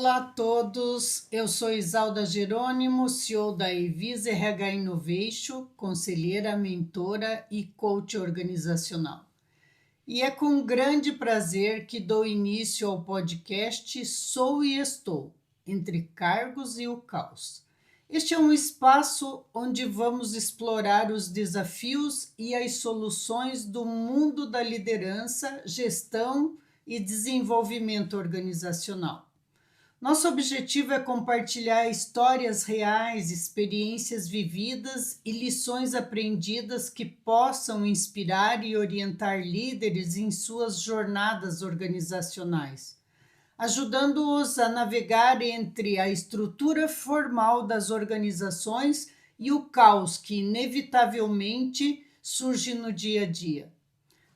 Olá a todos, eu sou Isalda Jerônimo, CEO da Evis RH Innovation, conselheira, mentora e coach organizacional. E é com grande prazer que dou início ao podcast Sou e Estou, Entre Cargos e o Caos. Este é um espaço onde vamos explorar os desafios e as soluções do mundo da liderança, gestão e desenvolvimento organizacional. Nosso objetivo é compartilhar histórias reais, experiências vividas e lições aprendidas que possam inspirar e orientar líderes em suas jornadas organizacionais, ajudando-os a navegar entre a estrutura formal das organizações e o caos que inevitavelmente surge no dia a dia.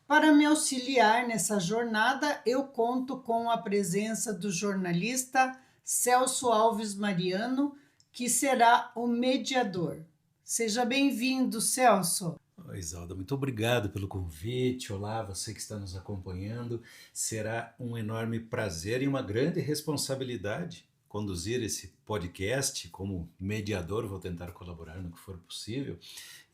Para me auxiliar nessa jornada, eu conto com a presença do jornalista Celso Alves Mariano, que será o mediador. Seja bem-vindo, Celso. Oi, Isalda, muito obrigado pelo convite. Olá, você que está nos acompanhando. Será um enorme prazer e uma grande responsabilidade conduzir esse podcast como mediador. Vou tentar colaborar no que for possível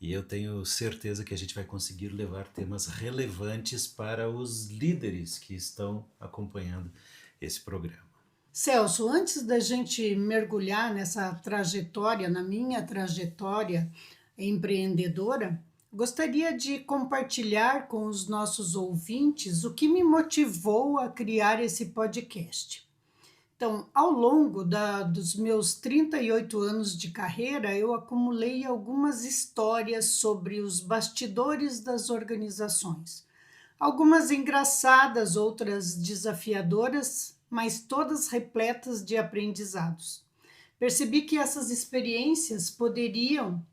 e eu tenho certeza que a gente vai conseguir levar temas relevantes para os líderes que estão acompanhando esse programa. Celso, antes da gente mergulhar nessa trajetória, na minha trajetória empreendedora, gostaria de compartilhar com os nossos ouvintes o que me motivou a criar esse podcast. Então, ao longo dos meus 38 anos de carreira, eu acumulei algumas histórias sobre os bastidores das organizações. Algumas engraçadas, outras desafiadoras, mas todas repletas de aprendizados. Percebi que essas experiências poderiam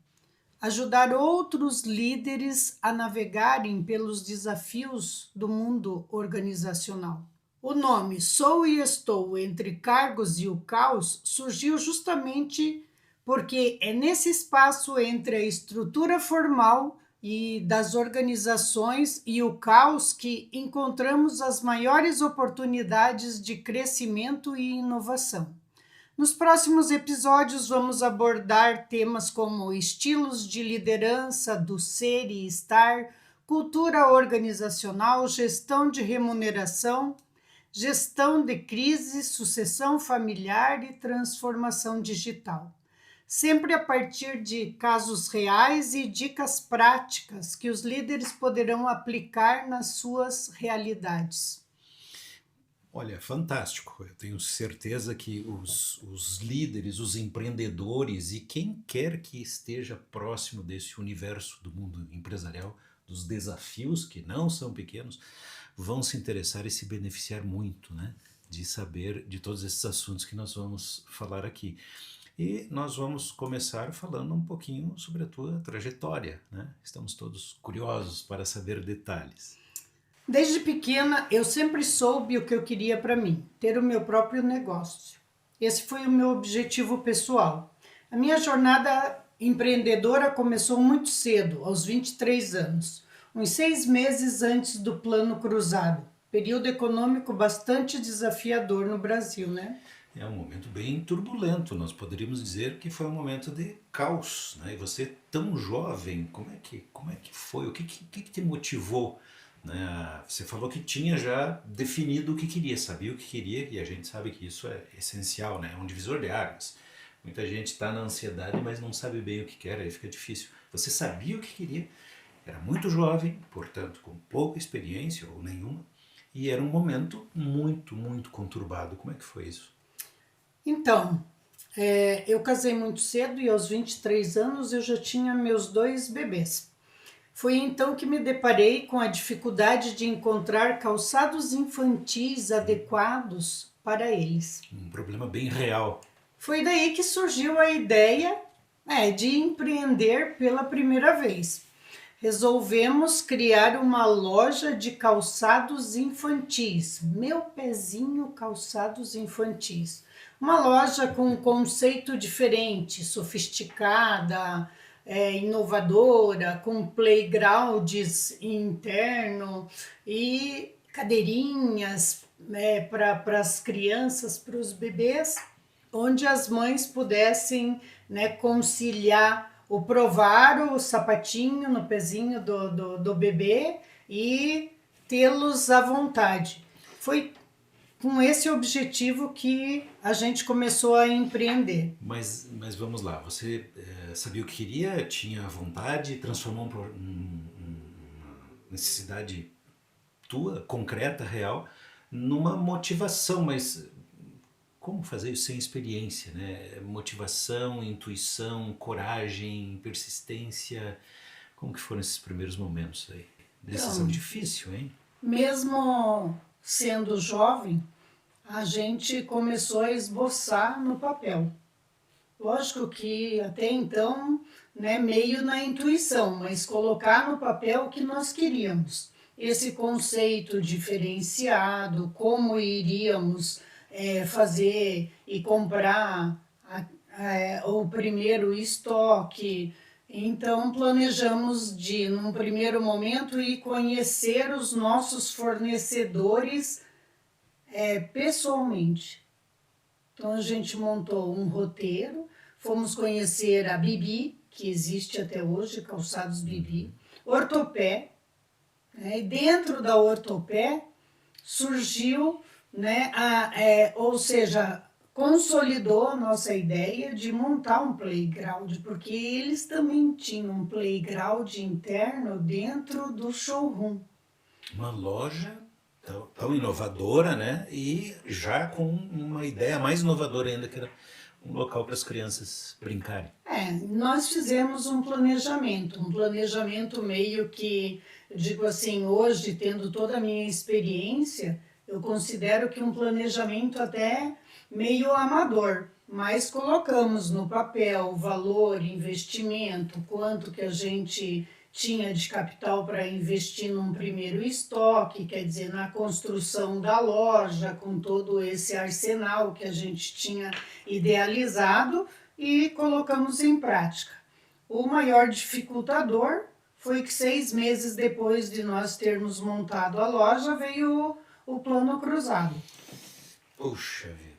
ajudar outros líderes a navegarem pelos desafios do mundo organizacional. O nome Sou e Estou Entre Cargos e o Caos surgiu justamente porque é nesse espaço entre a estrutura formal e das organizações e o caos que encontramos as maiores oportunidades de crescimento e inovação. Nos próximos episódios, vamos abordar temas como estilos de liderança, do ser e estar, cultura organizacional, gestão de remuneração, gestão de crise, sucessão familiar e transformação digital. Sempre a partir de casos reais e dicas práticas que os líderes poderão aplicar nas suas realidades. Olha, fantástico. Eu tenho certeza que os líderes, os empreendedores e quem quer que esteja próximo desse universo do mundo empresarial, dos desafios que não são pequenos, vão se interessar e se beneficiar muito, né? De saber de todos esses assuntos que nós vamos falar aqui. E nós vamos começar falando um pouquinho sobre a tua trajetória, né? Estamos todos curiosos para saber detalhes. Desde pequena, eu sempre soube o que eu queria para mim, ter o meu próprio negócio. Esse foi o meu objetivo pessoal. A minha jornada empreendedora começou muito cedo, aos 23 anos, uns 6 meses antes do Plano Cruzado, período econômico bastante desafiador no Brasil, né? É um momento bem turbulento, nós poderíamos dizer que foi um momento de caos, né? E você tão jovem, como é que foi? O que te motivou, né? Você falou que tinha já definido o que queria, sabia o que queria, e a gente sabe que isso é essencial, né? É um divisor de águas. Muita gente está na ansiedade, mas não sabe bem o que quer, aí fica difícil. Você sabia o que queria, era muito jovem, portanto com pouca experiência ou nenhuma, e era um momento muito, muito conturbado. Como é que foi isso? Então, eu casei muito cedo e aos 23 anos eu já tinha meus 2 bebês. Foi então que me deparei com a dificuldade de encontrar calçados infantis adequados para eles. Um problema bem real. Foi daí que surgiu a ideia de empreender pela primeira vez. Resolvemos criar uma loja de calçados infantis, Meu Pezinho Calçados Infantis. Uma loja com um conceito diferente, sofisticada, inovadora, com playgrounds interno e cadeirinhas né, para as crianças, para os bebês, onde as mães pudessem, né, conciliar o provar o sapatinho no pezinho do bebê e tê-los à vontade. Foi com esse objetivo que a gente começou a empreender. Mas vamos lá, você sabia o que queria, tinha vontade, transformou uma necessidade tua, concreta, real, numa motivação, mas como fazer isso sem experiência, né? Motivação, intuição, coragem, persistência, como que foram esses primeiros momentos aí? Decisão Então, difícil, hein? mesmo sendo jovem, a gente começou a esboçar no papel. Lógico que até então, né, meio na intuição, mas colocar no papel o que nós queríamos. Esse conceito diferenciado, como iríamos fazer e comprar o primeiro estoque. Então, planejamos de, num primeiro momento, ir conhecer os nossos fornecedores pessoalmente. Então, a gente montou um roteiro, fomos conhecer a Bibi, que existe até hoje, Calçados Bibi, Ortopé, né? E dentro da Ortopé surgiu, né, ou seja, consolidou a nossa ideia de montar um playground, porque eles também tinham um playground interno dentro do showroom. Uma loja tão inovadora, né? E já com uma ideia mais inovadora ainda, que era um local para as crianças brincarem. Nós fizemos um planejamento meio que, digo assim, hoje, tendo toda a minha experiência, eu considero que um planejamento até meio amador, mas colocamos no papel valor, investimento, quanto que a gente tinha de capital para investir num primeiro estoque, quer dizer, na construção da loja, com todo esse arsenal que a gente tinha idealizado e colocamos em prática. O maior dificultador foi que 6 meses depois de nós termos montado a loja, veio o plano cruzado. Puxa vida.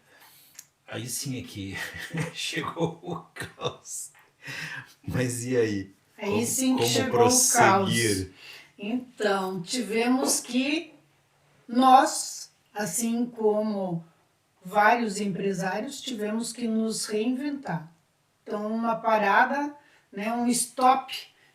Aí sim é que chegou o caos. Mas e aí? Aí sim que como chegou prosseguir? o caos. Então, tivemos que nós, assim como vários empresários, tivemos que nos reinventar. Então, uma parada, né, um stop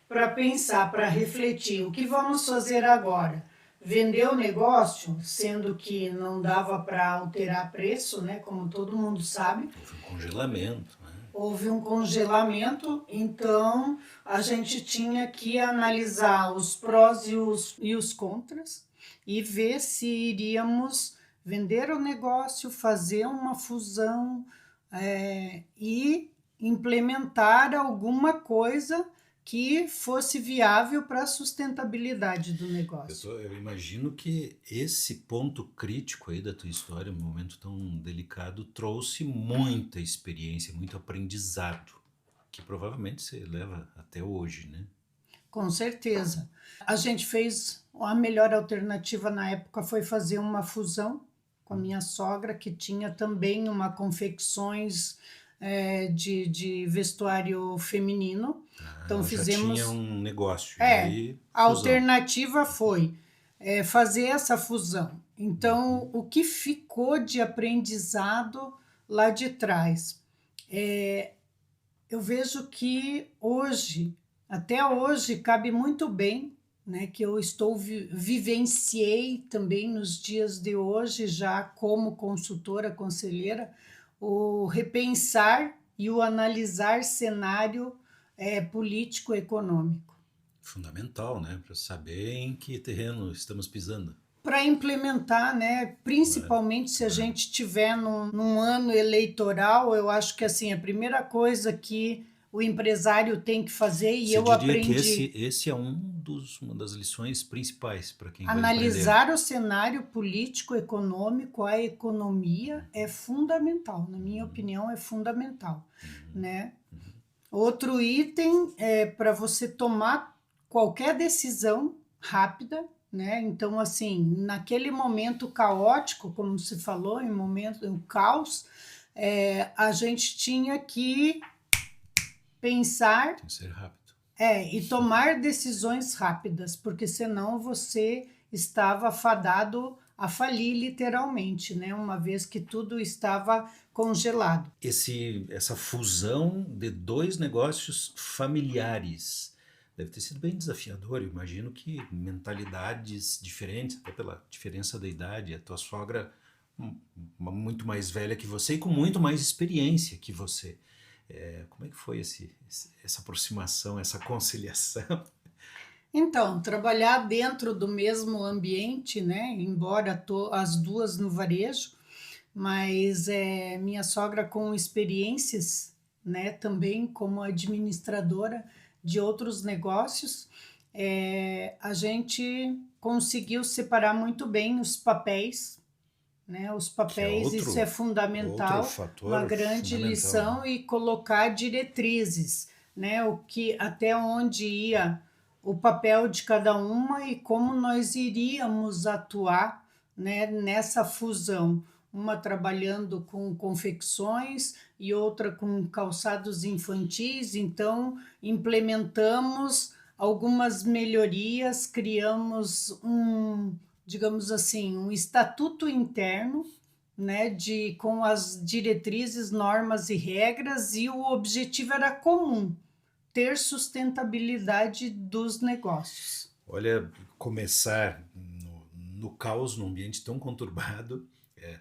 para pensar, para refletir. O que vamos fazer agora? Vender o negócio, sendo que não dava para alterar preço, né, como todo mundo sabe. Houve um congelamento, né? Houve um congelamento, então a gente tinha que analisar os prós e os contras e ver se iríamos vender o negócio, fazer uma fusão e implementar alguma coisa que fosse viável para a sustentabilidade do negócio. Eu imagino que esse ponto crítico aí da tua história, um momento tão delicado, trouxe muita experiência, muito aprendizado, que provavelmente você leva até hoje, né? Com certeza. A gente fez, a melhor alternativa na época foi fazer uma fusão com a minha sogra, que tinha também uma confecções de vestuário feminino. Então Já fizemos. tinha um negócio. E aí, A fusão. alternativa foi fazer essa fusão. Então, o que ficou de aprendizado lá de trás? Eu vejo que hoje, até hoje, cabe muito bem, né, que eu vivenciei também nos dias de hoje, já como consultora, conselheira, o repensar e o analisar cenário político-econômico. Fundamental, né? Para saber em que terreno estamos pisando. Para implementar, né, principalmente se a gente tiver num ano eleitoral, eu acho que assim, a primeira coisa que o empresário tem que fazer, e Você eu diria aprendi... que esse é uma das lições principais para quem vai Analisar empreender. o cenário político, econômico, a economia é fundamental, na minha opinião é fundamental, né? Outro item é para você tomar qualquer decisão rápida, né? Então, assim, naquele momento caótico, como se falou, em momento, em caos, a gente tinha que pensar Tem que ser rápido. e tomar decisões rápidas, porque senão você estava fadado a falir literalmente, né? Uma vez que tudo estava congelado. Essa fusão de dois negócios familiares deve ter sido bem desafiador. Eu imagino que mentalidades diferentes, até pela diferença da idade. A tua sogra, muito mais velha que você e com muito mais experiência que você. Como é que foi essa aproximação, essa conciliação? Então, trabalhar dentro do mesmo ambiente, né? Embora as duas no varejo, mas minha sogra com experiências, né? Também como administradora de outros negócios, a gente conseguiu separar muito bem os papéis, né? Os Que é papéis, isso é outro fundamental, uma fator grande fundamental, né? lição e colocar diretrizes, né? O que até onde ia o papel de cada uma e como nós iríamos atuar, né, nessa fusão, uma trabalhando com confecções e outra com calçados infantis, então implementamos algumas melhorias, criamos digamos assim, um estatuto interno, né, com as diretrizes, normas e regras, e o objetivo era comum, ter sustentabilidade dos negócios. Olha, começar no caos, num ambiente tão conturbado,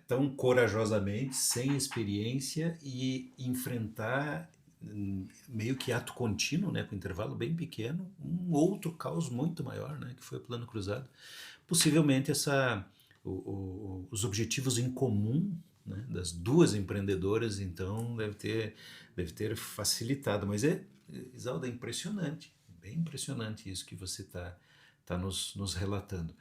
tão corajosamente, sem experiência e enfrentar meio que ato contínuo, né, com intervalo bem pequeno, um outro caos muito maior, né, que foi o Plano Cruzado. Possivelmente os objetivos em comum, né, das duas empreendedoras, então, deve ter facilitado. Mas Isalda, é impressionante, bem impressionante isso que você está nos relatando.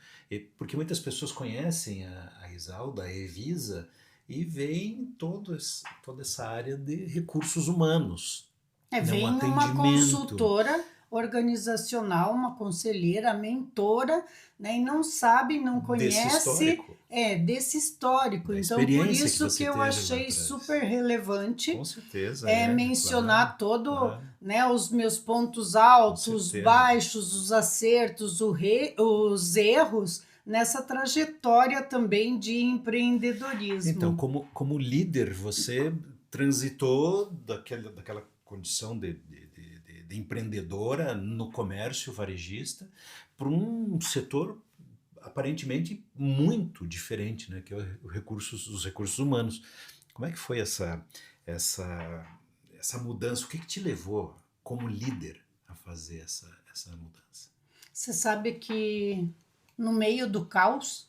Porque muitas pessoas conhecem a Isalda, a Evisa, e veem toda essa área de recursos humanos, né, um Vem uma atendimento consultora organizacional, uma conselheira, mentora, né, e não sabe, não desse conhece histórico, desse histórico. da Então, por experiência que isso que você eu teve lá achei atrás. super relevante Com certeza, claro, mencionar todo, claro, né, os meus pontos com altos, certeza. baixos, os acertos, os erros nessa trajetória também de Então, empreendedorismo. como líder, você transitou daquela condição de empreendedora no comércio varejista para um setor aparentemente muito diferente, né, que é os recursos humanos. Como é que foi essa, essa mudança? O que te levou como líder a fazer essa mudança? Você sabe que no meio do caos,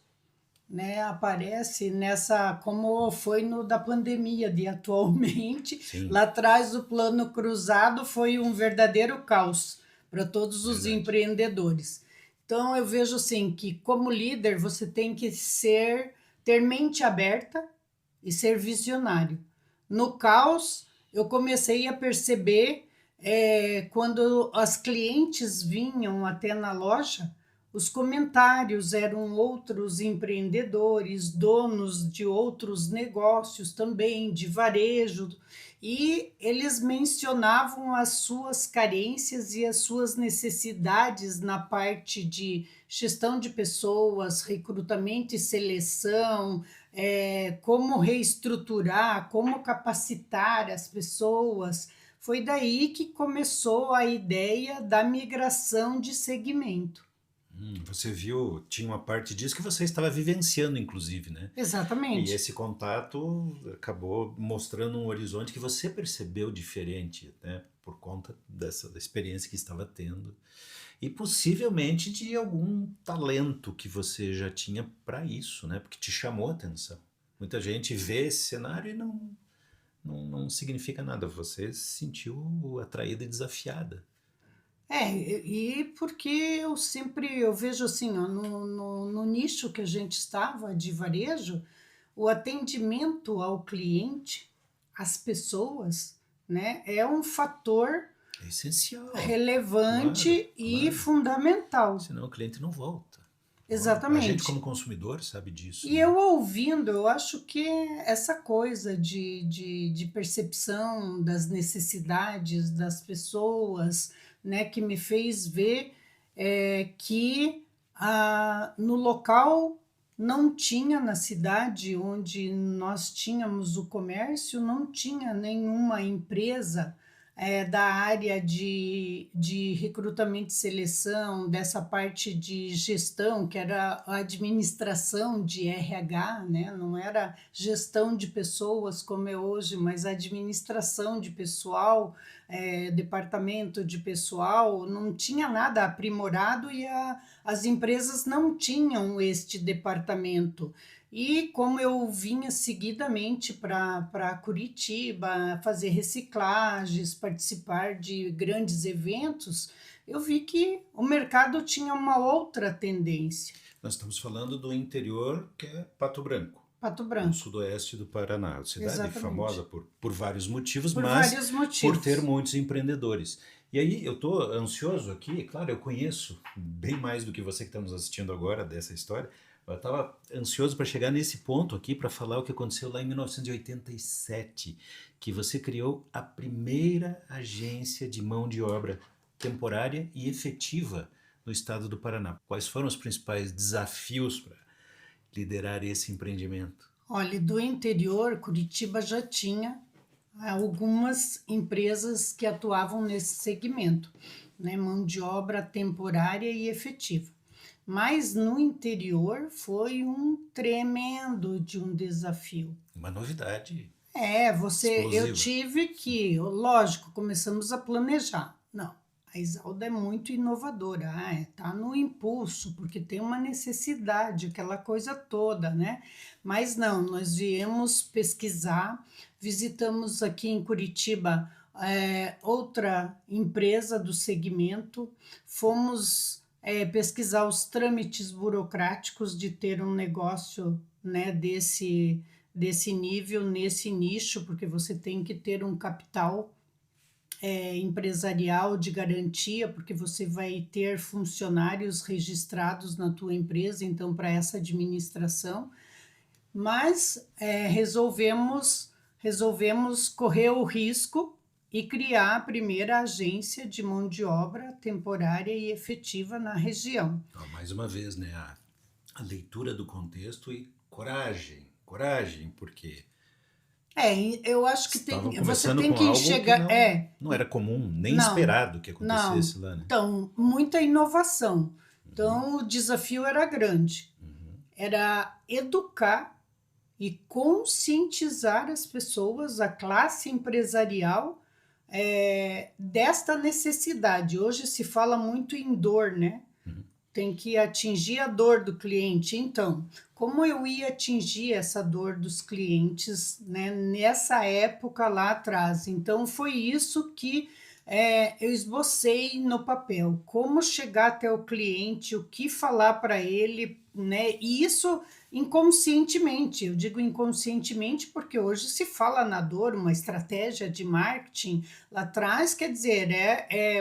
né, aparece nessa, como foi no da pandemia de atualmente, Sim, lá atrás o plano cruzado foi um verdadeiro caos para todos os verdade. empreendedores. Então eu vejo assim que como líder você tem que ter mente aberta e ser visionário. No caos, eu comecei a perceber quando as clientes vinham até na loja, os comentários eram outros empreendedores, donos de outros negócios também, de varejo, e eles mencionavam as suas carências e as suas necessidades na parte de gestão de pessoas, recrutamento e seleção, como reestruturar, como capacitar as pessoas. Foi daí que começou a ideia da migração de segmento. Você viu, tinha uma parte disso que você estava vivenciando, inclusive, né? E Exatamente. esse contato acabou mostrando um horizonte que você percebeu diferente, né? Por conta da experiência que estava tendo. E possivelmente de algum talento que você já tinha para isso, né? Porque te chamou a atenção. Muita gente vê esse cenário e não significa nada. Você se sentiu atraída e desafiada. E porque eu vejo assim, ó, no nicho que a gente estava de varejo, o atendimento ao cliente, às pessoas, né, é um fator É essencial, claro, relevante e claro. fundamental. Senão o cliente não volta. A gente exatamente. como consumidor sabe disso, E né? eu ouvindo, eu acho que essa coisa de percepção das necessidades das pessoas, né, que me fez ver que no local não tinha, na cidade onde nós tínhamos o comércio, não tinha nenhuma empresa da área de recrutamento e seleção, dessa parte de gestão, que era a administração de RH, né? Não era gestão de pessoas como é hoje, mas administração de pessoal, departamento de pessoal, não tinha nada aprimorado e as empresas não tinham este departamento. E como eu vinha seguidamente para Curitiba fazer reciclagens, participar de grandes eventos, eu vi que o mercado tinha uma outra tendência. Nós estamos falando do interior, que é Pato Branco, Pato no Branco, sudoeste do Paraná. Cidade famosa exatamente. por vários motivos, Por mas vários por ter motivos. muitos empreendedores. E aí eu estou ansioso aqui, claro, eu conheço bem mais do que você que está nos assistindo agora dessa história. Eu estava ansioso para chegar nesse ponto aqui para falar o que aconteceu lá em 1987, que você criou a primeira agência de mão de obra temporária e efetiva no estado do Paraná. Quais foram os principais desafios para liderar esse empreendimento? Olha, do interior, Curitiba já tinha algumas empresas que atuavam nesse segmento, né? Mão de obra temporária e efetiva. Mas no interior foi um tremendo de um desafio. Uma novidade Eu explosiva. tive que, lógico, começamos a planejar. Não, a Isalda é muito inovadora, tá no impulso, porque tem uma necessidade, aquela coisa toda, né? Mas não, nós viemos pesquisar, visitamos aqui em Curitiba outra empresa do segmento, fomos pesquisar os trâmites burocráticos de ter um negócio, né, desse nível, nesse nicho, porque você tem que ter um capital empresarial de garantia, porque você vai ter funcionários registrados na tua empresa, então para essa administração, mas resolvemos correr o risco e criar a primeira agência de mão de obra temporária e efetiva na região. Então, mais uma vez, né, a leitura do contexto e coragem, coragem, porque Eu acho que estavam você começando tem com que algo que enxergar, não era comum, nem não, esperado que não. acontecesse lá, né? Então, muita inovação. Então, o desafio era grande. Era educar e conscientizar as pessoas, a classe empresarial, desta necessidade. Hoje se fala muito em dor, né? Tem que atingir a dor do cliente. Então, como eu ia atingir essa dor dos clientes, né, nessa época lá atrás? Então, foi isso que eu esbocei no papel. Como chegar até o cliente, o que falar para ele, né? E isso inconscientemente. Eu digo inconscientemente porque hoje se fala na dor, uma estratégia de marketing. Lá atrás, quer dizer,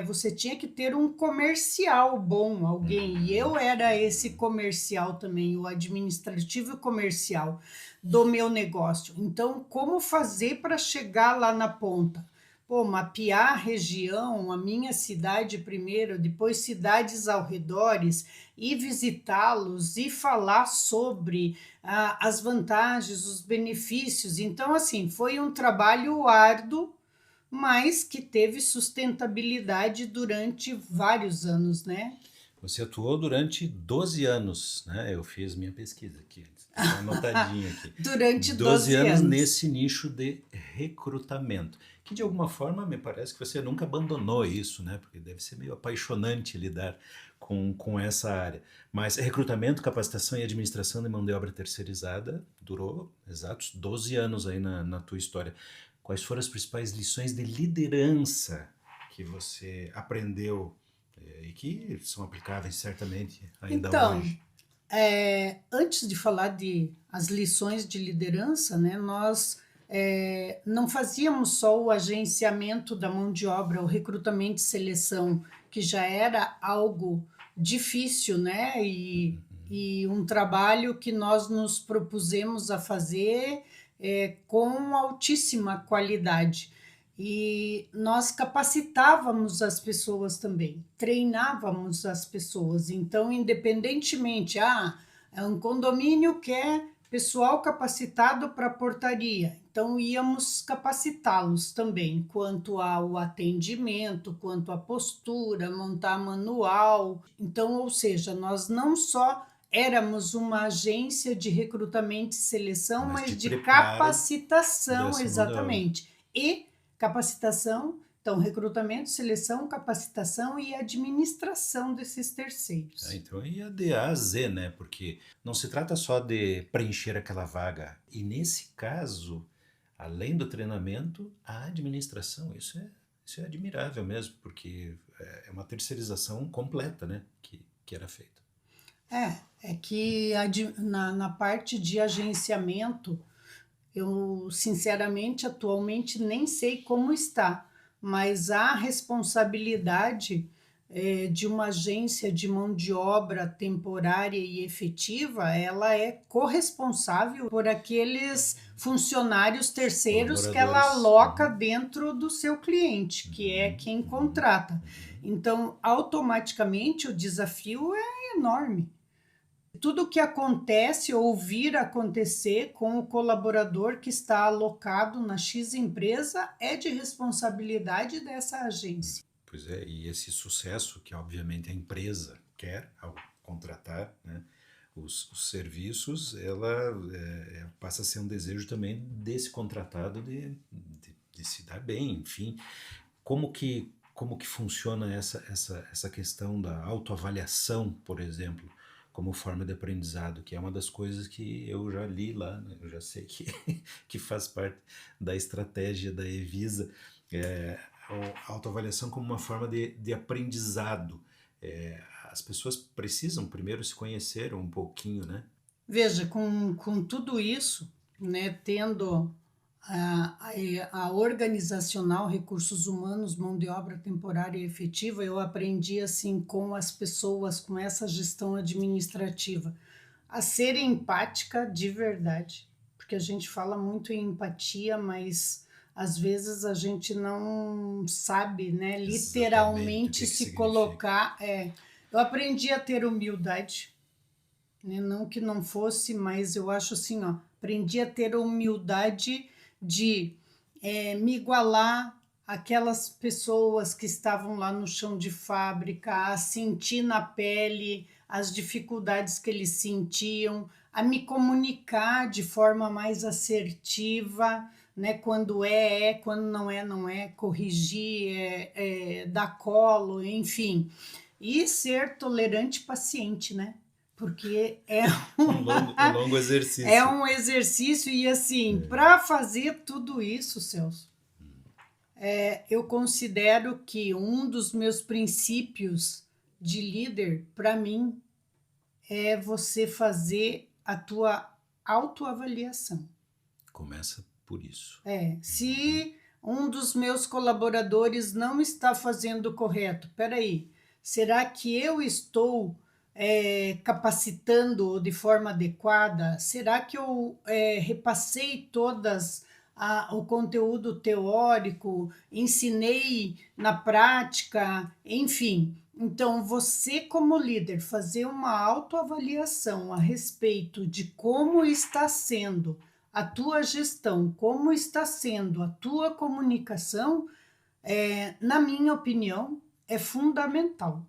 você tinha que ter um comercial bom, alguém, e eu era esse comercial também, o administrativo e comercial do meu negócio. Então, como fazer para chegar lá na ponta? Pô, mapear a região, a minha cidade primeiro, depois cidades ao redores, e visitá-los e falar sobre as vantagens, os benefícios. Então, assim, foi um trabalho árduo, mas que teve sustentabilidade durante vários anos, né? Você atuou durante 12 anos, né? Eu fiz minha pesquisa aqui, está anotadinho aqui. Durante 12 12 anos anos. nesse nicho de recrutamento, que de alguma forma me parece que você nunca abandonou isso, né? Porque deve ser meio apaixonante lidar com essa área. Mas recrutamento, capacitação e administração de mão de obra terceirizada durou exatos 12 anos aí na tua história. Quais foram as principais lições de liderança que você aprendeu e que são aplicáveis certamente ainda Então, hoje? antes de falar de as lições de liderança, né, nós não fazíamos só o agenciamento da mão de obra, o recrutamento e seleção, que já era algo difícil, né, e um trabalho que nós nos propusemos a fazer com altíssima qualidade. E nós capacitávamos as pessoas também, treinávamos as pessoas. Então, independentemente, é um condomínio quer pessoal capacitado para portaria. Então, íamos capacitá-los também, quanto ao atendimento, quanto à postura, montar manual. Então, ou seja, nós não só éramos uma agência de recrutamento e seleção, Mas mas de de preparo capacitação, dessa mão de obra. exatamente. E capacitação, então, recrutamento, seleção, capacitação e administração desses terceiros. Então ia de A a Z, né? Porque não se trata só de preencher aquela vaga. E nesse caso, além do treinamento, a administração, isso é admirável mesmo, porque é uma terceirização completa, né? Que era feita. É que na parte de agenciamento, eu sinceramente atualmente nem sei como está, mas a responsabilidade de uma agência de mão de obra temporária e efetiva, ela é corresponsável por aqueles funcionários terceiros que ela Colaboradores. aloca dentro do seu cliente, que é quem contrata. Então, automaticamente o desafio é enorme. Tudo que acontece ou vir acontecer com o colaborador que está alocado na X empresa é de responsabilidade dessa agência. Pois é, e esse sucesso que obviamente a empresa quer ao contratar, né, os serviços, ela passa a ser um desejo também desse contratado de se dar bem, enfim. Como que funciona essa questão da autoavaliação, por exemplo, como forma de aprendizado, que é uma das coisas que eu já li lá, né? Eu já sei que, que faz parte da estratégia da Evisa, é, a autoavaliação como uma forma de aprendizado. As pessoas precisam primeiro se conhecer um pouquinho, né? Veja, com tudo isso, né, tendo a organizacional, recursos humanos, mão de obra temporária e efetiva, eu aprendi assim com as pessoas, com essa gestão administrativa, a ser empática de verdade, porque a gente fala muito em empatia, mas às vezes a gente não sabe, né, Exatamente o literalmente que se significa. colocar. Eu aprendi a ter humildade, né? Não que não fosse, mas eu acho assim, ó, aprendi a ter humildade de me igualar àquelas pessoas que estavam lá no chão de fábrica, a sentir na pele as dificuldades que eles sentiam, a me comunicar de forma mais assertiva, né? Quando quando não é, não é, corrigir, dar colo, enfim. E ser tolerante e paciente, né? Porque Um longo é exercício. um exercício e assim, para fazer tudo isso, Celso, eu considero que um dos meus princípios de líder, para mim, é você fazer a tua autoavaliação. Começa por isso. Se um dos meus colaboradores não está fazendo correto, peraí, será que eu estou capacitando de forma adequada? Será que eu repassei todas o conteúdo teórico, ensinei na prática, enfim. Então, você como líder, fazer uma autoavaliação a respeito de como está sendo a tua gestão, como está sendo a tua comunicação, na minha opinião, é fundamental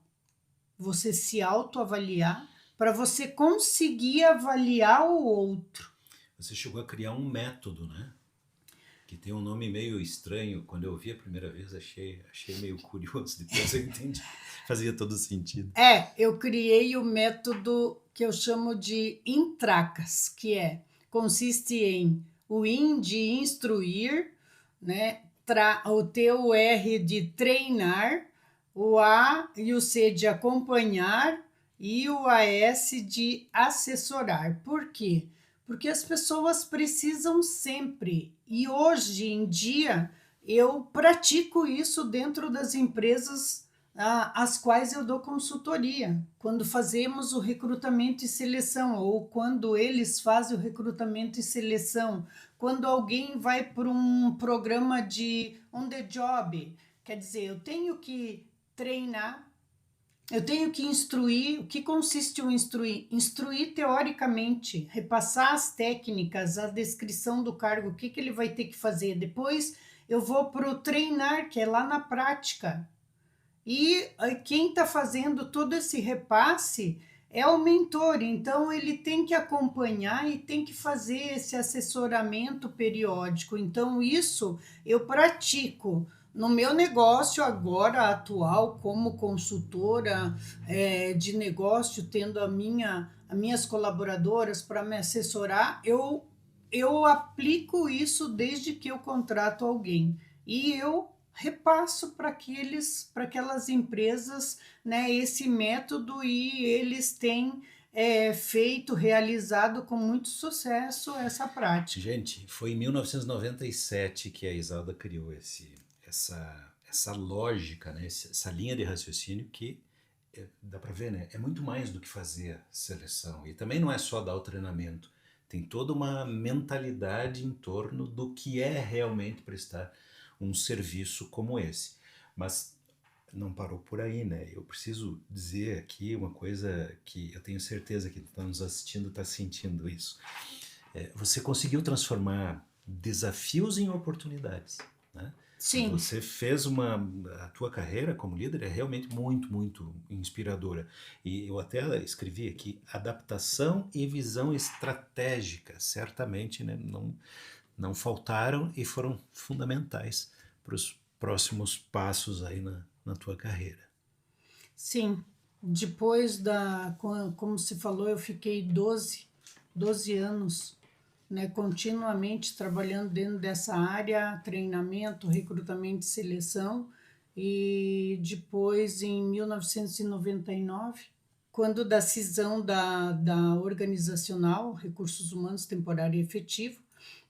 você se autoavaliar para você conseguir avaliar o outro. Você chegou a criar um método, né? Que tem um nome meio estranho. Quando eu vi a primeira vez, achei meio curioso. Depois eu entendi. Fazia todo sentido. Eu criei o método que eu chamo de Intracas, que consiste em o in de instruir, né? O teu R de treinar, o A e o C de acompanhar e o AS de assessorar. Por quê? Porque as pessoas precisam sempre, e hoje em dia eu pratico isso dentro das empresas as quais eu dou consultoria, quando fazemos o recrutamento e seleção, ou quando eles fazem o recrutamento e seleção, quando alguém vai para um programa de on the job, quer dizer, eu tenho que treinar, eu tenho que instruir. O que consiste o instruir? Instruir teoricamente, repassar as técnicas, a descrição do cargo, o que ele vai ter que fazer. Depois eu vou para o treinar, que é lá na prática. E quem está fazendo todo esse repasse é o mentor, então ele tem que acompanhar e tem que fazer esse assessoramento periódico. Então, isso eu pratico no meu negócio agora atual, como consultora de negócio, tendo as minhas colaboradoras para me assessorar, eu aplico isso desde que eu contrato alguém. E eu repasso para aquelas empresas, né, esse método, e eles têm feito, realizado com muito sucesso essa prática. Gente, foi em 1997 que a Isalda criou essa lógica, né? Essa linha de raciocínio que dá para ver, né? É muito mais do que fazer seleção. E também não é só dar o treinamento. Tem toda uma mentalidade em torno do que é realmente prestar um serviço como esse. Mas não parou por aí, né? Eu preciso dizer aqui uma coisa que eu tenho certeza que está nos assistindo, está sentindo isso. Você conseguiu transformar desafios em oportunidades, né? Sim, Você fez a tua carreira como líder é realmente muito, muito inspiradora. E eu até escrevi aqui, adaptação e visão estratégica, certamente, né, não faltaram e foram fundamentais para os próximos passos aí na tua carreira. sim. Depois como se falou, eu fiquei doze anos, né, continuamente trabalhando dentro dessa área, treinamento, recrutamento e seleção. E depois, em 1999, quando da cisão da organizacional, Recursos Humanos Temporário e Efetivo,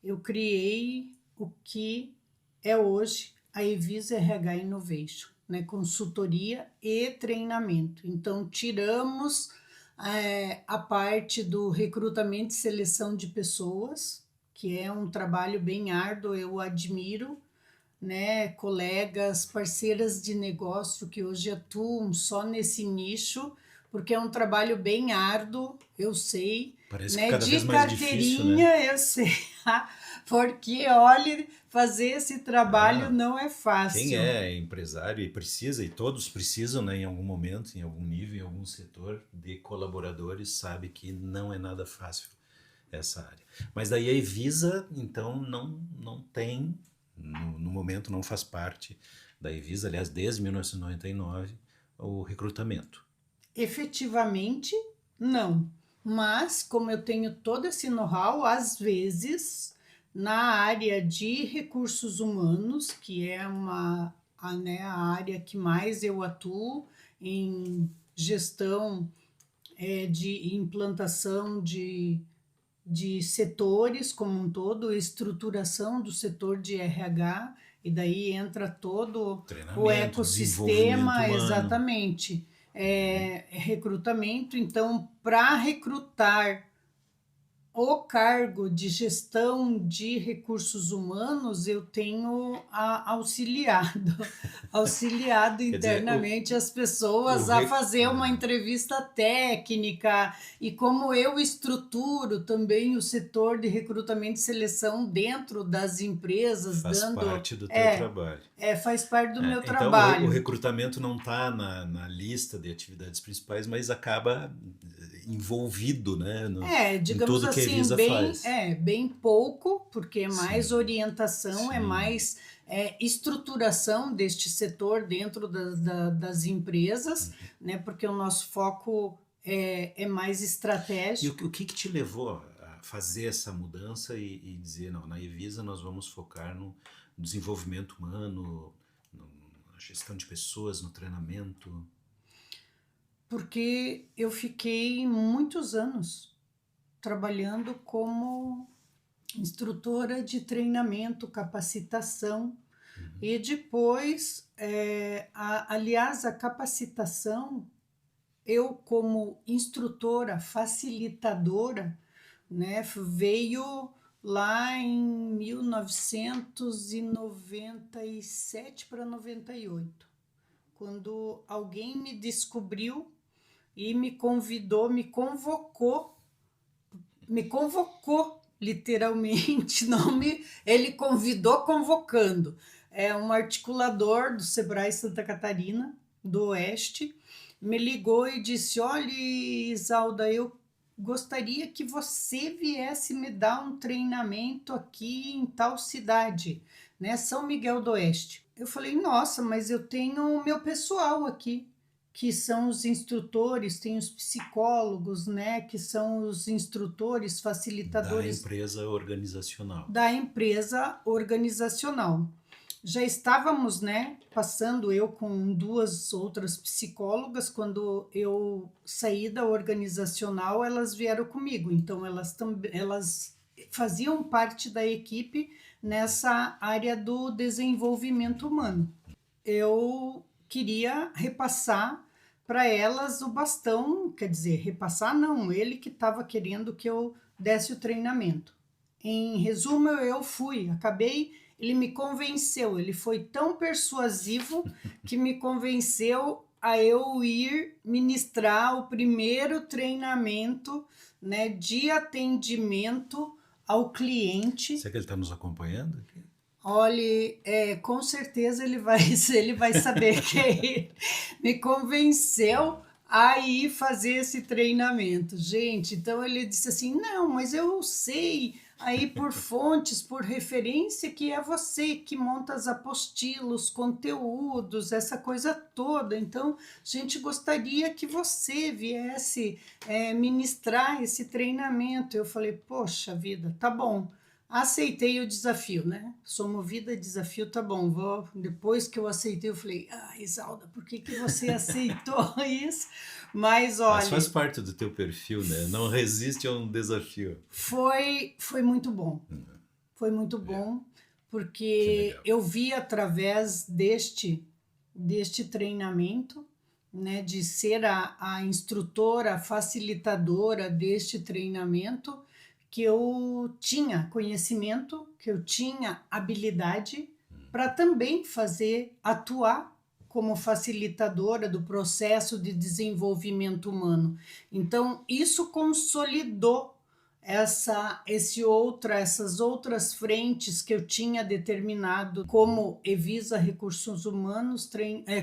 eu criei o que é hoje a Evisa RH Innovation, né, consultoria e treinamento. Então, tiramos a parte do recrutamento e seleção de pessoas, que é um trabalho bem árduo, eu admiro, né, colegas, parceiras de negócio que hoje atuam só nesse nicho, porque é um trabalho bem árduo, eu sei, Parece que né, cada vez de mais difícil, né? carteirinha, eu sei, porque olha, fazer esse trabalho Ah, não é quem fácil. é empresário e precisa, e todos precisam, né, em algum momento, em algum nível, em algum setor de colaboradores, sabe que não é nada fácil essa área. Mas daí a Evisa, então, não tem, no momento não faz parte da Evisa, aliás, desde 1999, o recrutamento. Efetivamente, não. Mas, como eu tenho todo esse know-how, às vezes, na área de recursos humanos, que é né, a área que mais eu atuo em gestão de implantação de setores como um todo, estruturação do setor de RH, e daí entra todo o Treinamento, desenvolvimento ecossistema, humano. exatamente, recrutamento. Então, para recrutar o cargo de gestão de recursos humanos, eu tenho auxiliado Quer dizer, internamente as o pessoas a rec... fazer uma entrevista técnica, e como eu estruturo também o setor de recrutamento e seleção dentro das empresas, faz dando. parte do teu trabalho. Faz parte do meu Então, o trabalho. recrutamento não está na lista de atividades principais, mas acaba envolvido, né, em Digamos tudo que a assim, Evisa faz. bem pouco, porque é mais Sim, orientação, é sim. mais estruturação deste setor dentro das empresas, né? Porque o nosso foco é mais E estratégico. o que te levou a fazer essa mudança e dizer, não, na Evisa nós vamos focar no desenvolvimento humano, na gestão de pessoas, no treinamento? Porque eu fiquei muitos anos trabalhando como instrutora de treinamento, capacitação, e depois, aliás, a capacitação, eu como instrutora, facilitadora, né, veio lá em 1997 para 98, quando alguém me descobriu e me convidou, me convocou literalmente, não me, ele convidou convocando. É um articulador do Sebrae Santa Catarina, do Oeste, me ligou e disse: olha, Isalda, eu gostaria que você viesse me dar um treinamento aqui em tal cidade, né? São Miguel do Oeste. Eu falei: nossa, mas eu tenho o meu pessoal aqui, que são os instrutores, tem os psicólogos, né, que são os instrutores, Da facilitadores empresa organizacional. da empresa organizacional. Já estávamos, né, passando, eu com duas outras psicólogas, quando eu saí da organizacional, elas vieram comigo, então elas faziam parte da equipe nessa área do desenvolvimento humano. Eu queria repassar para elas o bastão, quer dizer, repassar não, ele que estava querendo que eu desse o treinamento. Em resumo, eu fui, acabei, ele me convenceu, ele foi tão persuasivo que me convenceu a eu ir ministrar o primeiro treinamento, né, de atendimento ao cliente. Será que ele está nos acompanhando aqui? Olha, com certeza ele vai saber que ele me convenceu a ir fazer esse treinamento. Gente, então ele disse assim: não, mas eu sei aí por fontes, por referência, que é você que monta as apostilas, conteúdos, essa coisa toda. Então, a gente gostaria que você viesse ministrar esse treinamento. Eu falei: poxa vida, tá bom. Aceitei o desafio, né? Sou movida a desafio, tá bom. Vou. Depois que eu aceitei, eu falei: ah, Isalda, por que você aceitou isso? Mas Mas faz olha, parte do teu perfil, né? Não resiste a um desafio. foi muito bom. Foi muito É, bom, que porque legal. eu vi através deste treinamento, né, de ser a instrutora, a facilitadora deste treinamento, que eu tinha conhecimento, que eu tinha habilidade para também atuar como facilitadora do processo de desenvolvimento humano. Então, isso consolidou essas outras frentes que eu tinha determinado como Evisa Recursos Humanos,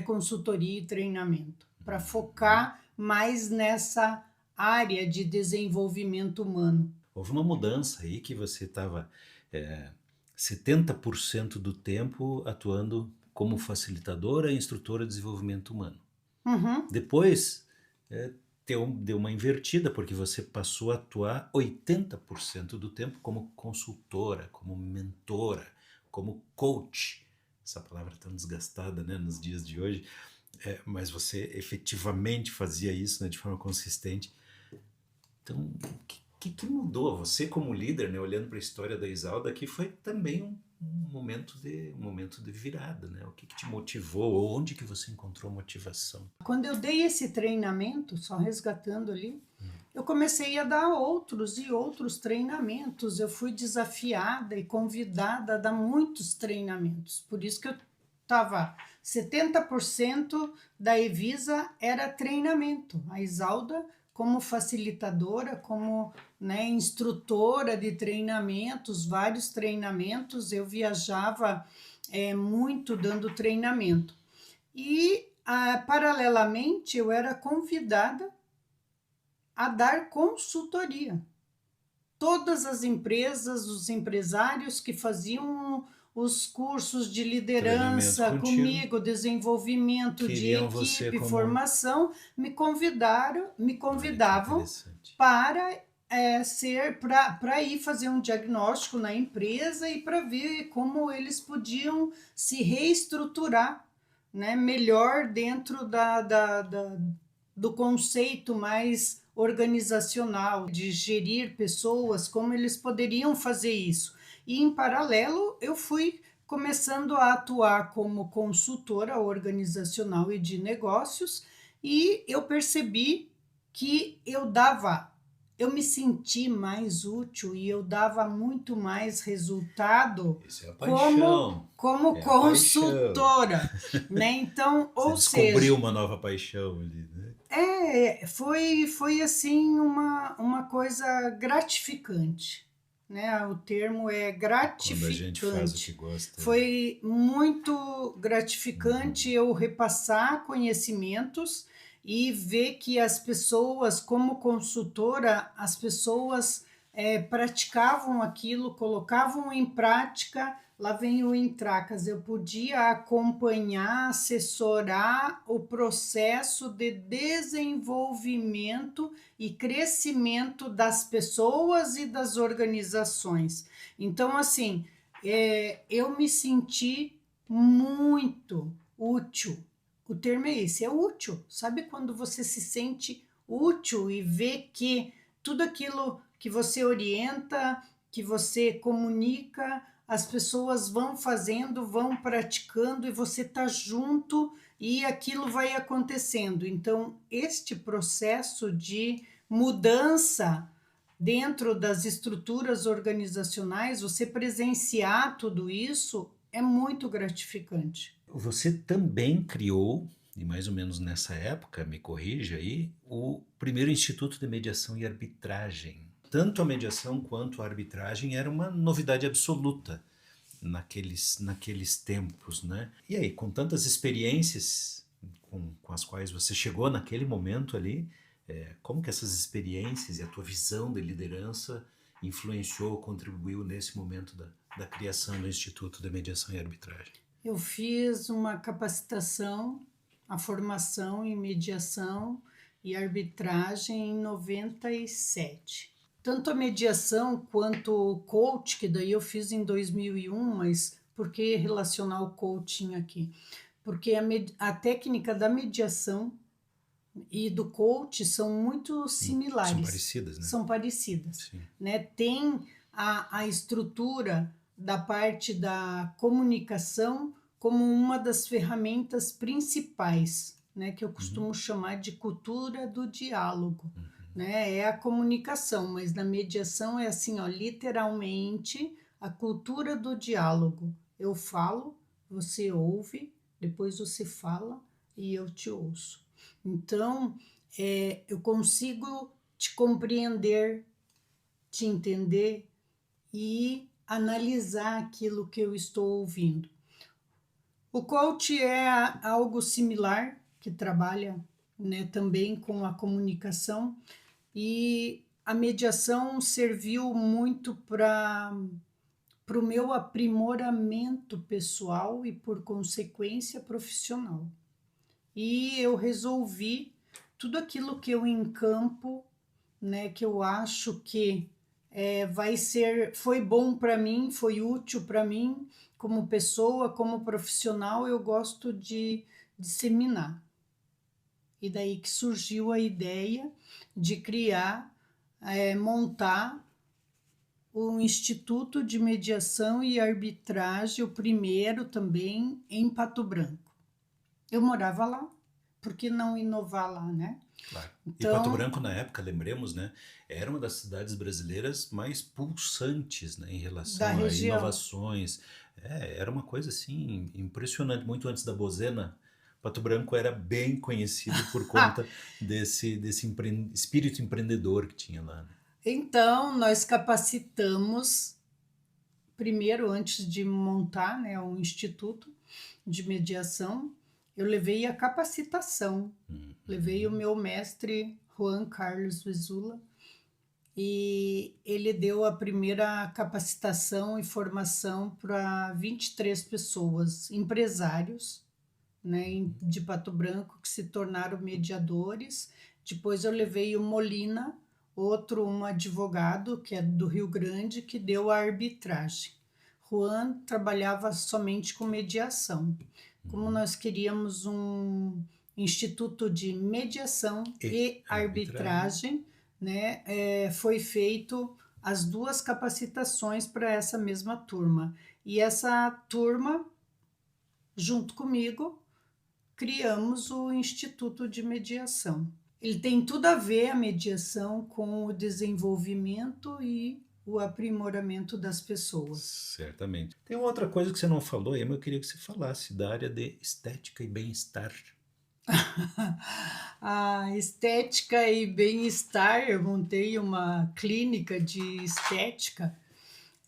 consultoria e treinamento, para focar mais nessa área de desenvolvimento humano. Houve uma mudança aí que você estava 70% do tempo atuando como facilitadora e instrutora de desenvolvimento humano. Uhum. Depois, deu uma invertida, porque você passou a atuar 80% do tempo como consultora, como mentora, como coach. Essa palavra tão desgastada, né, nos dias de hoje, mas você efetivamente fazia isso, né, de forma consistente. Então, o que mudou? Você como líder, né, olhando para a história da Isalda, que foi também um momento de virada, né? O que te motivou? Ou onde que você encontrou motivação? Quando eu dei esse treinamento, só resgatando ali, eu comecei a dar outros e outros treinamentos. Eu fui desafiada e convidada a dar muitos treinamentos. Por isso que eu estava 70% da Evisa era treinamento. A Isalda, como facilitadora, como, né, instrutora de treinamentos, vários treinamentos, eu viajava muito dando treinamento. E, paralelamente, eu era convidada a dar consultoria. Todas as empresas, os empresários que faziam os cursos de Treinamento liderança contigo, comigo, desenvolvimento de queriam você equipe, como... formação, me Olha que convidavam interessante. para para ir fazer um diagnóstico na empresa e para ver como eles podiam se reestruturar, né, melhor dentro do conceito mais organizacional, de gerir pessoas, como eles poderiam fazer isso. E, em paralelo, eu fui começando a atuar como consultora organizacional e de negócios, e eu percebi que eu me senti mais útil e eu dava muito mais resultado Isso é a como paixão. como É a paixão. consultora, né? Então, Você ou descobriu seja, uma nova paixão ali, né? foi assim uma coisa gratificante, né? O termo é Quando a gente faz o que gratificante. gosta. Foi muito gratificante eu repassar conhecimentos e ver que as pessoas, como consultora, as pessoas praticavam aquilo, colocavam em prática. Lá vem o Intracas, eu podia acompanhar, assessorar o processo de desenvolvimento e crescimento das pessoas e das organizações. Então, assim, eu me senti muito útil. O termo é esse, é útil. Sabe quando você se sente útil e vê que tudo aquilo que você orienta, que você comunica, as pessoas vão fazendo, vão praticando e você está junto e aquilo vai acontecendo. Então, este processo de mudança dentro das estruturas organizacionais, você presenciar tudo isso é muito gratificante. Você também criou, e mais ou menos nessa época, me corrija aí, o primeiro Instituto de Mediação e Arbitragem. Tanto a mediação quanto a arbitragem era uma novidade absoluta naqueles tempos, né? E aí, com tantas experiências com as quais você chegou naquele momento ali, como que essas experiências e a tua visão de liderança influenciou, contribuiu nesse momento da criação do Instituto de Mediação e Arbitragem? Eu fiz uma capacitação, a formação em mediação e arbitragem em 97. Tanto a mediação quanto o coach, que daí eu fiz em 2001, mas por que relacionar o coaching aqui? Porque a técnica da mediação e do coach são muito São similares, parecidas, né? são parecidas, Sim. né? Tem a estrutura da parte da comunicação como uma das ferramentas principais, né? Que eu costumo chamar de cultura do diálogo, né? É a comunicação, mas na mediação é assim, ó, literalmente a cultura do diálogo. Eu falo, você ouve, depois você fala e eu te ouço. Então, eu consigo te compreender, te entender e analisar aquilo que eu estou ouvindo. O coach é algo similar, que trabalha, né, também com a comunicação, e a mediação serviu muito para o meu aprimoramento pessoal e, por consequência, profissional. E eu resolvi tudo aquilo que eu encampo, né, que eu acho que foi bom para mim, foi útil para mim como pessoa, como profissional, eu gosto de disseminar. E daí que surgiu a ideia de criar, montar o Instituto de Mediação e Arbitragem, o primeiro também em Pato Branco. Eu morava lá, por que não inovar lá, né? Claro. E Pato Então, Branco, na época, lembremos, né, era uma das cidades brasileiras mais pulsantes, né, em da relação a região. inovações. Era uma coisa assim impressionante. Muito antes da Bozena, Pato Branco era bem conhecido por conta desse espírito empreendedor que tinha lá, né? Então, nós capacitamos, primeiro, antes de montar, né, um instituto de mediação, eu levei a capacitação. Levei o meu mestre, Juan Carlos Vezula, e ele deu a primeira capacitação e formação para 23 pessoas, empresários, né, de Pato Branco, que se tornaram mediadores. Depois eu levei o Molina, um advogado que é do Rio Grande, que deu a arbitragem. Juan trabalhava somente com mediação. Como nós queríamos um instituto de mediação e arbitragem, né, foi feito as duas capacitações para essa mesma turma. E essa turma, junto comigo, criamos o Instituto de Mediação. Ele tem tudo a ver, a mediação, com o desenvolvimento e o aprimoramento das pessoas. Certamente. Tem uma outra coisa que você não falou, Emma, eu queria que você falasse da área de estética e bem-estar. A estética e bem-estar, eu montei uma clínica de estética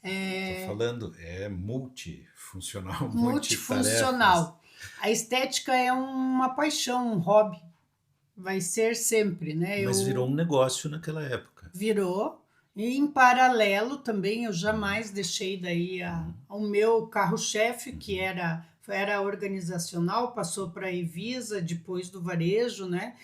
Estou falando, é multifuncional, multitarefas. multifuncional. A estética é uma paixão, um hobby, vai ser sempre, né? Mas virou um negócio naquela época. Virou. E em paralelo também, eu jamais deixei daí o meu carro-chefe, que era organizacional, passou para a Evisa, depois do varejo, né?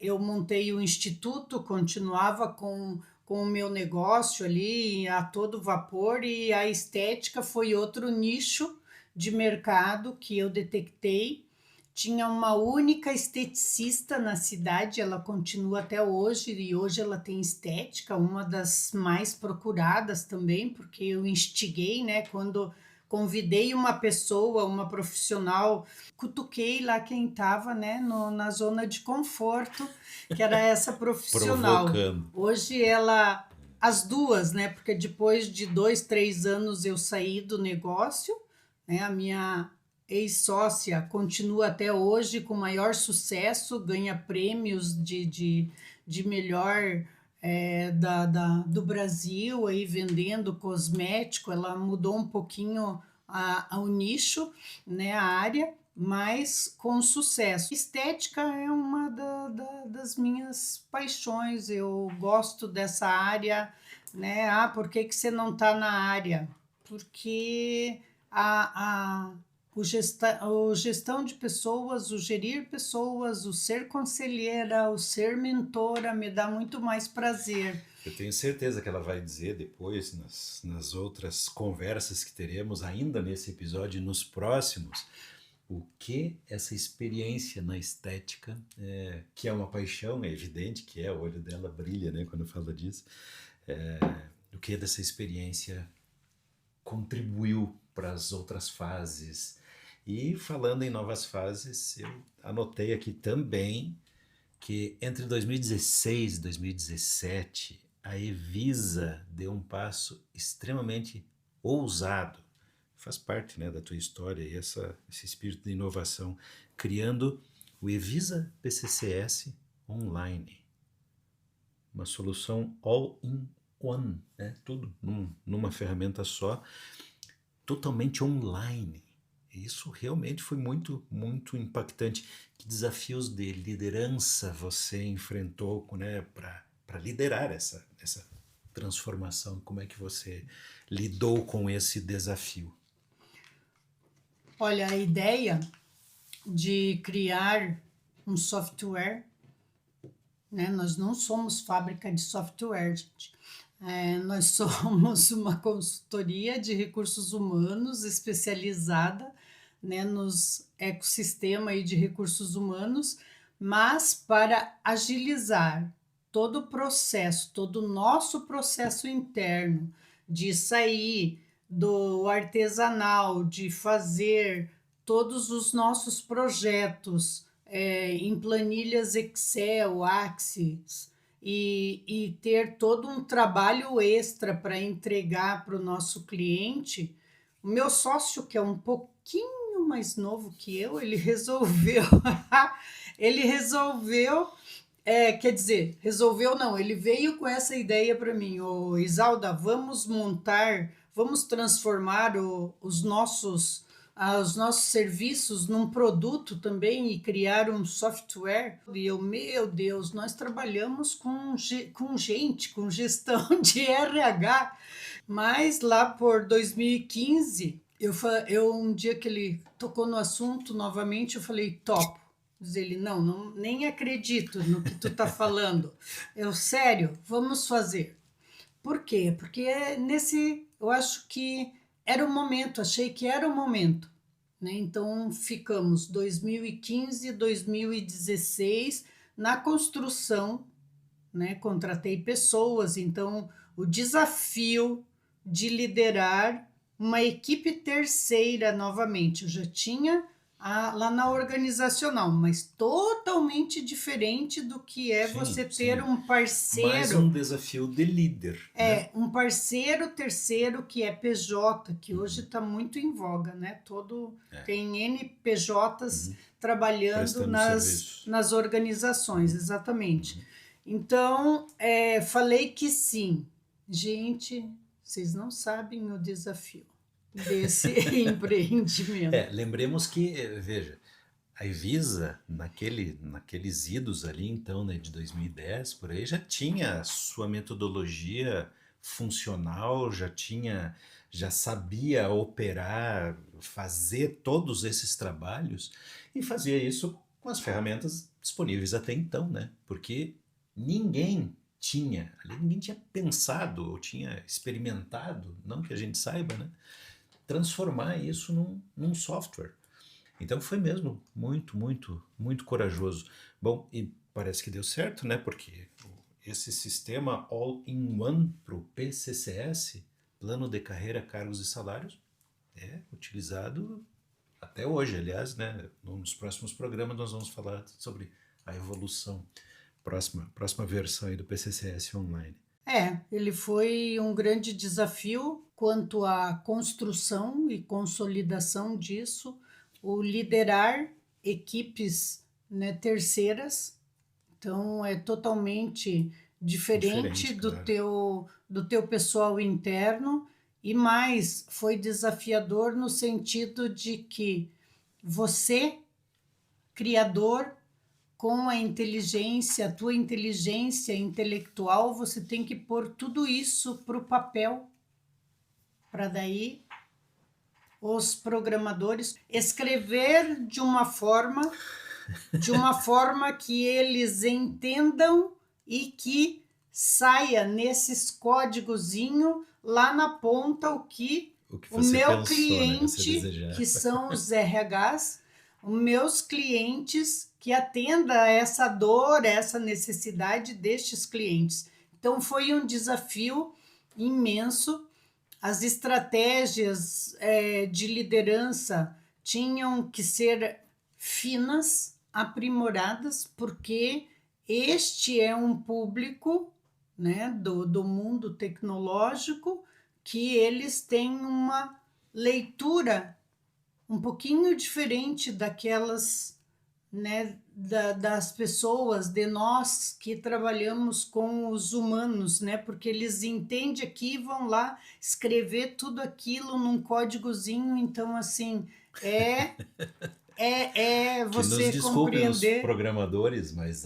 Eu montei o instituto, continuava com o meu negócio ali a todo vapor, e a estética foi outro nicho de mercado que eu detectei. Tinha uma única esteticista na cidade, ela continua até hoje, e hoje ela tem estética, uma das mais procuradas também, porque eu instiguei, né? Quando convidei uma pessoa, uma profissional, cutuquei lá quem estava, né, na zona de conforto, que era essa profissional. Provocando. Hoje ela, as duas, né? Porque depois de 2, 3 anos eu saí do negócio, né? A minha ex-sócia continua até hoje com maior sucesso, ganha prêmios de melhor do Brasil, aí vendendo cosmético. Ela mudou um pouquinho o nicho, né, a área, mas com sucesso. Estética é uma das minhas paixões, eu gosto dessa área, né? Por que você não está na área? Porque o gestão de pessoas, o gerir pessoas, o ser conselheira, o ser mentora me dá muito mais prazer. Eu tenho certeza que ela vai dizer depois, nas outras conversas que teremos ainda nesse episódio e nos próximos, o que essa experiência na estética, que é uma paixão, é evidente que o olho dela brilha, né, quando fala disso, o que dessa experiência contribuiu para as outras fases. E falando em novas fases, eu anotei aqui também que entre 2016 e 2017, a Evisa deu um passo extremamente ousado. Faz parte, né, da tua história e esse espírito de inovação, criando o Evisa PCCS Online. Uma solução all-in-one, né? Tudo numa ferramenta só, totalmente online. Isso realmente foi muito, muito impactante. Que desafios de liderança você enfrentou, né, para liderar essa transformação? Como é que você lidou com esse desafio? Olha, a ideia de criar um software, né? Nós não somos fábrica de software, gente. Nós somos uma consultoria de recursos humanos especializada, né, nos ecossistemas de recursos humanos, mas para agilizar todo o processo, todo o nosso processo interno de sair do artesanal, de fazer todos os nossos projetos em planilhas Excel, Axis, e ter todo um trabalho extra para entregar para o nosso cliente. O meu sócio, que é um pouquinho mais novo que eu, ele resolveu, quer dizer, resolveu não, ele veio com essa ideia para mim: Isalda, vamos transformar os nossos serviços num produto também e criar um software. E eu, meu Deus, nós trabalhamos com gente, com gestão de RH, mas lá por 2015, um dia que ele tocou no assunto novamente, eu falei, topo. Diz ele, não, nem acredito no que tu tá falando. Sério, vamos fazer. Por quê? Porque eu acho que era o momento, achei que era o momento, né? Então ficamos 2015, 2016 na construção, né? Contratei pessoas, então o desafio de liderar, uma equipe terceira novamente. Eu já tinha lá na organizacional, mas totalmente diferente do que é Sim, você ter sim. um Mais um parceiro, desafio de líder, né? um parceiro terceiro que é PJ, que hoje Uhum. está muito em voga, né? É. Tem NPJs Uhum. trabalhando Prestando serviços. nas organizações, Uhum. exatamente. Uhum. Então, falei que sim. Gente, vocês não sabem o desafio desse empreendimento. Lembremos que, veja, a Evisa, naqueles idos ali, então, né, de 2010, por aí, já tinha sua metodologia funcional, já sabia operar, fazer todos esses trabalhos e fazia isso com as ferramentas disponíveis até então, né? Porque ninguém tinha pensado ou tinha experimentado, não que a gente saiba, né? Transformar isso num software. Então foi mesmo muito, muito, muito corajoso. Bom, e parece que deu certo, né? Porque esse sistema All-in-One para o PCCS, Plano de Carreira, Cargos e Salários, é utilizado até hoje. Aliás, né? Nos próximos programas nós vamos falar sobre a evolução, próxima versão aí do PCCS online. Ele foi um grande desafio quanto à construção e consolidação disso, o liderar equipes, né, terceiras. Então, é totalmente diferente Diferente, claro. do teu pessoal interno e mais, foi desafiador no sentido de que você, criador, com a tua inteligência intelectual, você tem que pôr tudo isso para o papel, para daí os programadores escrever de uma forma que eles entendam e que saia nesses códigozinho lá na ponta O que o você meu pensou, né? Você cliente, que desejava. são os RHs, os meus clientes, que atenda a essa dor, essa necessidade destes clientes. Então foi um desafio imenso. As estratégias de liderança tinham que ser finas, aprimoradas, porque este é um público, né, do mundo tecnológico, que eles têm uma leitura um pouquinho diferente daquelas, né, das pessoas, de nós que trabalhamos com os humanos, né, porque eles entendem aqui e vão lá escrever tudo aquilo num códigozinho, então assim, é Que nos você desculpem os compreender programadores, mas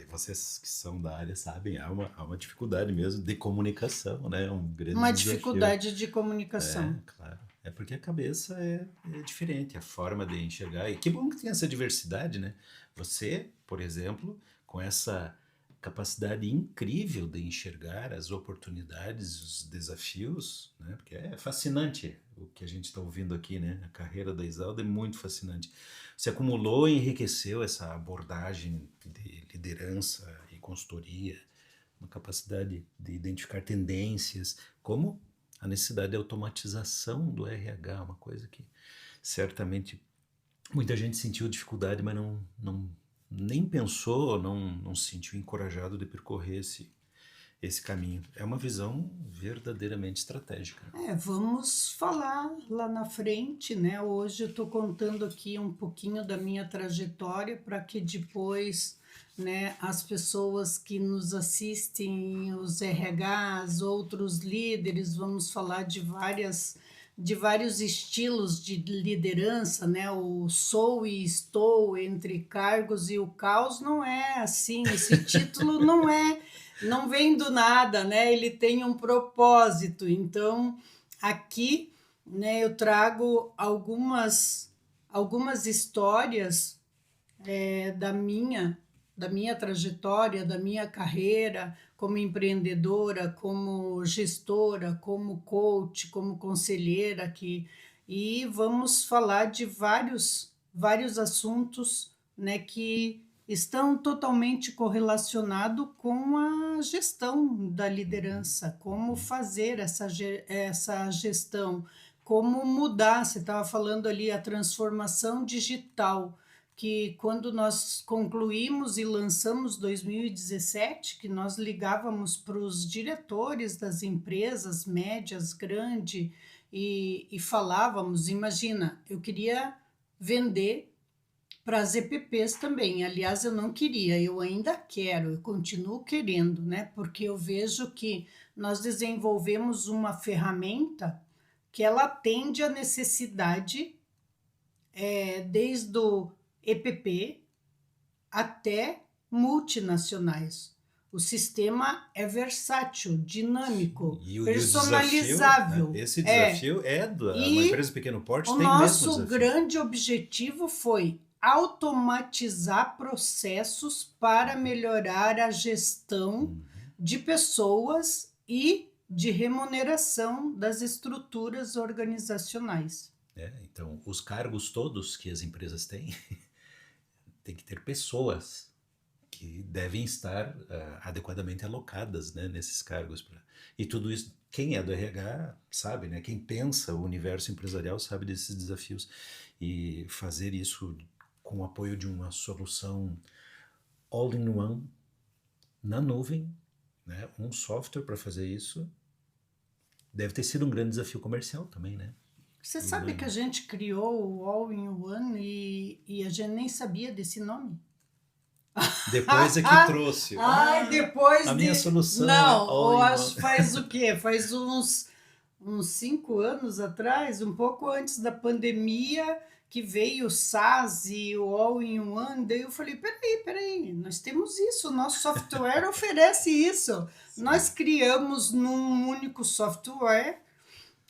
vocês que são da área sabem, há uma dificuldade mesmo de comunicação, né? É um grande uma desafio. dificuldade de comunicação. Claro. É porque a cabeça é diferente, a forma de enxergar. E que bom que tem essa diversidade, né? Você, por exemplo, com essa capacidade incrível de enxergar as oportunidades, os desafios, né? Porque é fascinante o que a gente está ouvindo aqui, né? A carreira da Isalda é muito fascinante. Você acumulou e enriqueceu essa abordagem de liderança e consultoria, uma capacidade de identificar tendências, como a necessidade de automatização do RH, uma coisa que certamente muita gente sentiu dificuldade, mas nem pensou, não se sentiu encorajado de percorrer esse caminho. É uma visão verdadeiramente estratégica. Vamos falar lá na frente, né? Hoje eu estou contando aqui um pouquinho da minha trajetória para que depois, né, as pessoas que nos assistem, os RHs, outros líderes, vamos falar de vários estilos de liderança, né? O sou e estou entre cargos e o caos não é assim, esse título não vem do nada, né? Ele tem um propósito. Então, aqui, né, eu trago algumas histórias da minha trajetória, da minha carreira como empreendedora, como gestora, como coach, como conselheira aqui, e vamos falar de vários assuntos, né, que estão totalmente correlacionados com a gestão da liderança, como fazer essa gestão, como mudar. Você estava falando ali a transformação digital, que quando nós concluímos e lançamos 2017, que nós ligávamos para os diretores das empresas médias, grande, e falávamos, imagina, eu queria vender para as EPPs também. Aliás, eu não queria, eu ainda quero, eu continuo querendo, né? Porque eu vejo que nós desenvolvemos uma ferramenta que ela atende à necessidade desde o EPP até multinacionais. O sistema é versátil, dinâmico, E o desafio, né? personalizável. Esse desafio é uma E empresa de pequeno porte o tem o mesmo nosso desafio. grande objetivo foi automatizar processos para melhorar a gestão de pessoas e de remuneração das estruturas organizacionais. Então, os cargos todos que as empresas têm, tem que ter pessoas que devem estar adequadamente alocadas, né, nesses cargos. E tudo isso, quem é do RH sabe, né? Quem pensa o universo empresarial sabe desses desafios. E fazer isso com o apoio de uma solução all-in-one na nuvem, né? Um software para fazer isso, deve ter sido um grande desafio comercial também, né? Você sabe que a gente criou o All-in-One e a gente nem sabia desse nome? Depois é que trouxe. Ai, depois A minha de... solução é Não, eu acho all-in-one. que faz o quê? Faz uns 5 anos atrás, um pouco antes da pandemia, que veio o SaaS e o All-in-One, daí eu falei, peraí, nós temos isso, o nosso software oferece isso. Nós criamos num único software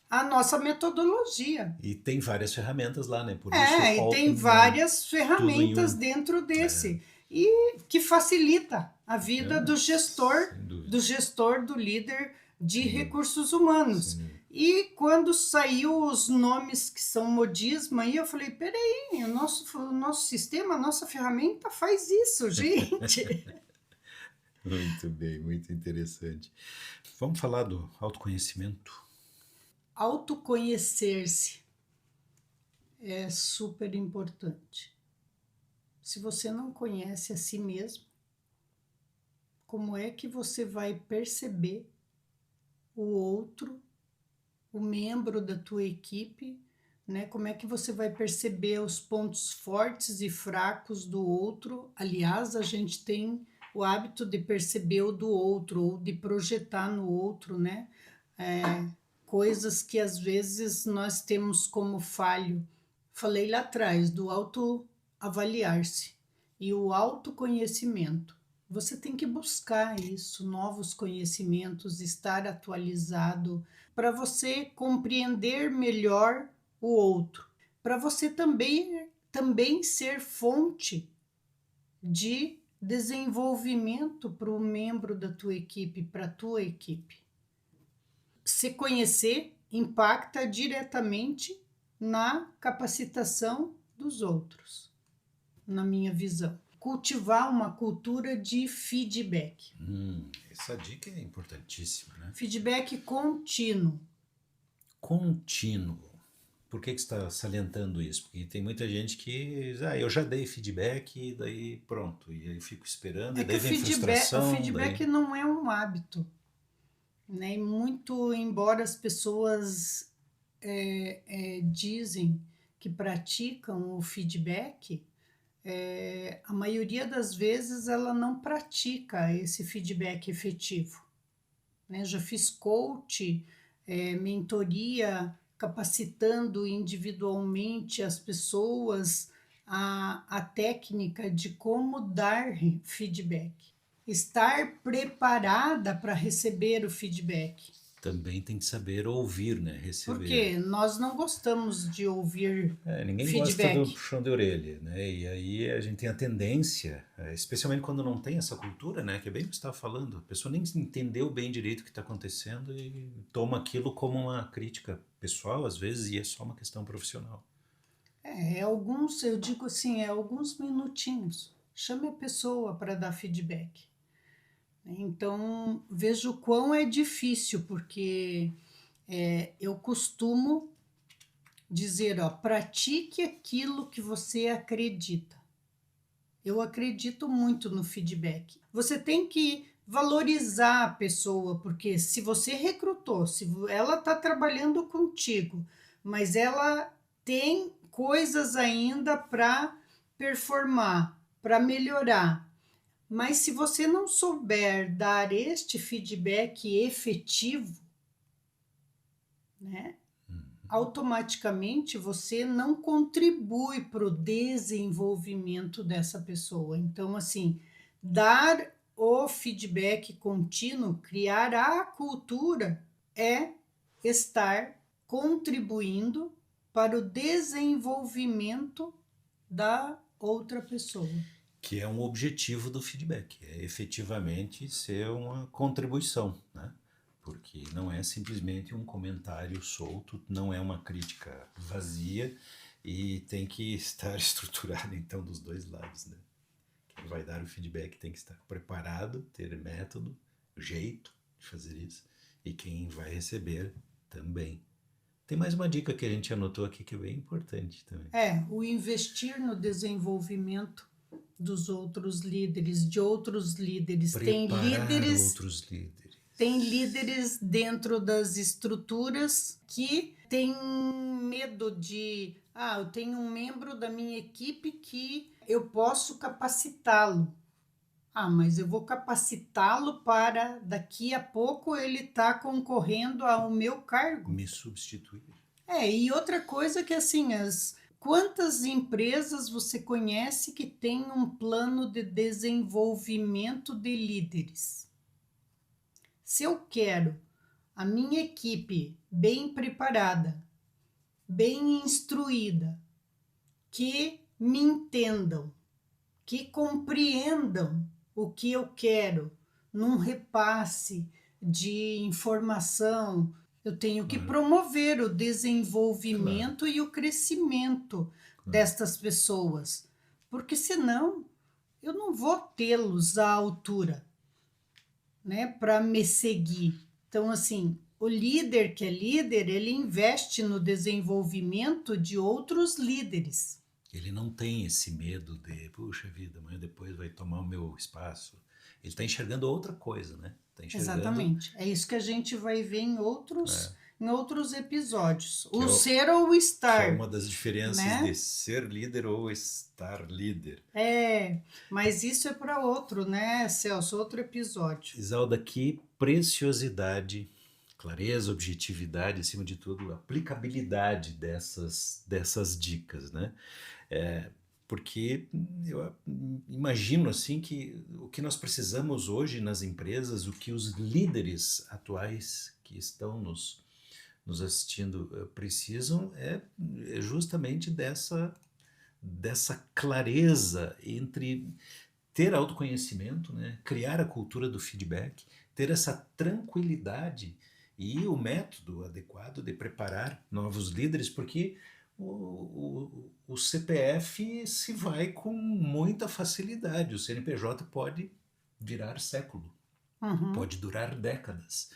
a nossa metodologia. E tem várias ferramentas lá, né? Por isso, E tem all-in-one, várias tudo em ferramentas um. dentro desse e que facilita a vida Sem dúvida. do gestor, do líder de recursos humanos. Sim. E quando saiu os nomes que são modismo, aí eu falei, peraí, o nosso sistema, a nossa ferramenta faz isso, gente. Muito bem, muito interessante. Vamos falar do autoconhecimento. Autoconhecer-se é super importante. Se você não conhece a si mesmo, como é que você vai perceber o outro, o membro da tua equipe, né? Como é que você vai perceber os pontos fortes e fracos do outro? Aliás, a gente tem o hábito de perceber o do outro ou de projetar no outro, né? Coisas que às vezes nós temos como falho. Falei lá atrás do autoavaliar-se e o autoconhecimento. Você tem que buscar isso, novos conhecimentos, estar atualizado, para você compreender melhor o outro, para você também ser fonte de desenvolvimento para o membro da tua equipe, para a tua equipe. Se conhecer impacta diretamente na capacitação dos outros, na minha visão. Cultivar uma cultura de feedback. Essa dica é importantíssima, né? Feedback contínuo. Contínuo. Por que você está salientando isso? Porque tem muita gente que diz, eu já dei feedback e daí pronto, e aí fico esperando, e daí vem frustração. O feedback não é um hábito, né? E muito embora as pessoas dizem que praticam o feedback, a maioria das vezes ela não pratica esse feedback efetivo, né? Já fiz coach, mentoria, capacitando individualmente as pessoas a técnica de como dar feedback. Estar preparada para receber o feedback. Também tem que saber ouvir, né? Receber. Porque nós não gostamos de ouvir ninguém feedback. gosta do puxão de orelha, né? E aí a gente tem a tendência, especialmente quando não tem essa cultura, né? Que é bem o que você estava falando, a pessoa nem entendeu bem direito o que está acontecendo e toma aquilo como uma crítica pessoal, às vezes, e é só uma questão profissional. Eu digo assim, alguns minutinhos. Chame a pessoa para dar feedback. Então, vejo o quão é difícil, porque eu costumo dizer, ó, pratique aquilo que você acredita. Eu acredito muito no feedback. Você tem que valorizar a pessoa, porque se você recrutou, se ela está trabalhando contigo, mas ela tem coisas ainda para performar, para melhorar. Mas se você não souber dar este feedback efetivo, né, automaticamente você não contribui para o desenvolvimento dessa pessoa. Então, assim, dar o feedback contínuo, criar a cultura, é estar contribuindo para o desenvolvimento da outra pessoa. Que é um objetivo do feedback, é efetivamente ser uma contribuição, né? Porque não é simplesmente um comentário solto, não é uma crítica vazia e tem que estar estruturado então dos dois lados, né? Quem vai dar o feedback tem que estar preparado, ter método, jeito de fazer isso, e quem vai receber também. Tem mais uma dica que a gente anotou aqui que é bem importante também. O investir no desenvolvimento dos outros líderes, de outros líderes. Preparar outros líderes. Tem líderes dentro das estruturas que têm medo de, eu tenho um membro da minha equipe que eu posso capacitá-lo. Mas eu vou capacitá-lo para daqui a pouco ele estar concorrendo ao meu cargo. Me substituir. E outra coisa que assim, quantas empresas você conhece que tem um plano de desenvolvimento de líderes? Se eu quero a minha equipe bem preparada, bem instruída, que me entendam, que compreendam o que eu quero, num repasse de informação, eu tenho que promover o desenvolvimento e o crescimento destas pessoas, porque senão eu não vou tê-los à altura, né, para me seguir. Então, assim, o líder que é líder, ele investe no desenvolvimento de outros líderes. Ele não tem esse medo de, puxa vida, amanhã depois vai tomar o meu espaço. Ele está enxergando outra coisa, né? Exatamente. É isso que a gente vai ver em outros episódios. Que ser ou o estar. Que é uma das diferenças, né, de ser líder ou estar líder. Mas isso é para outro, né, Celso? Outro episódio. Isalda, que preciosidade, clareza, objetividade, acima de tudo, aplicabilidade dessas dicas, né? Porque eu imagino assim que o que nós precisamos hoje nas empresas, o que os líderes atuais que estão nos assistindo precisam é justamente dessa clareza entre ter autoconhecimento, né, criar a cultura do feedback, ter essa tranquilidade e o método adequado de preparar novos líderes, porque o CPF se vai com muita facilidade, o CNPJ pode virar século, pode durar décadas.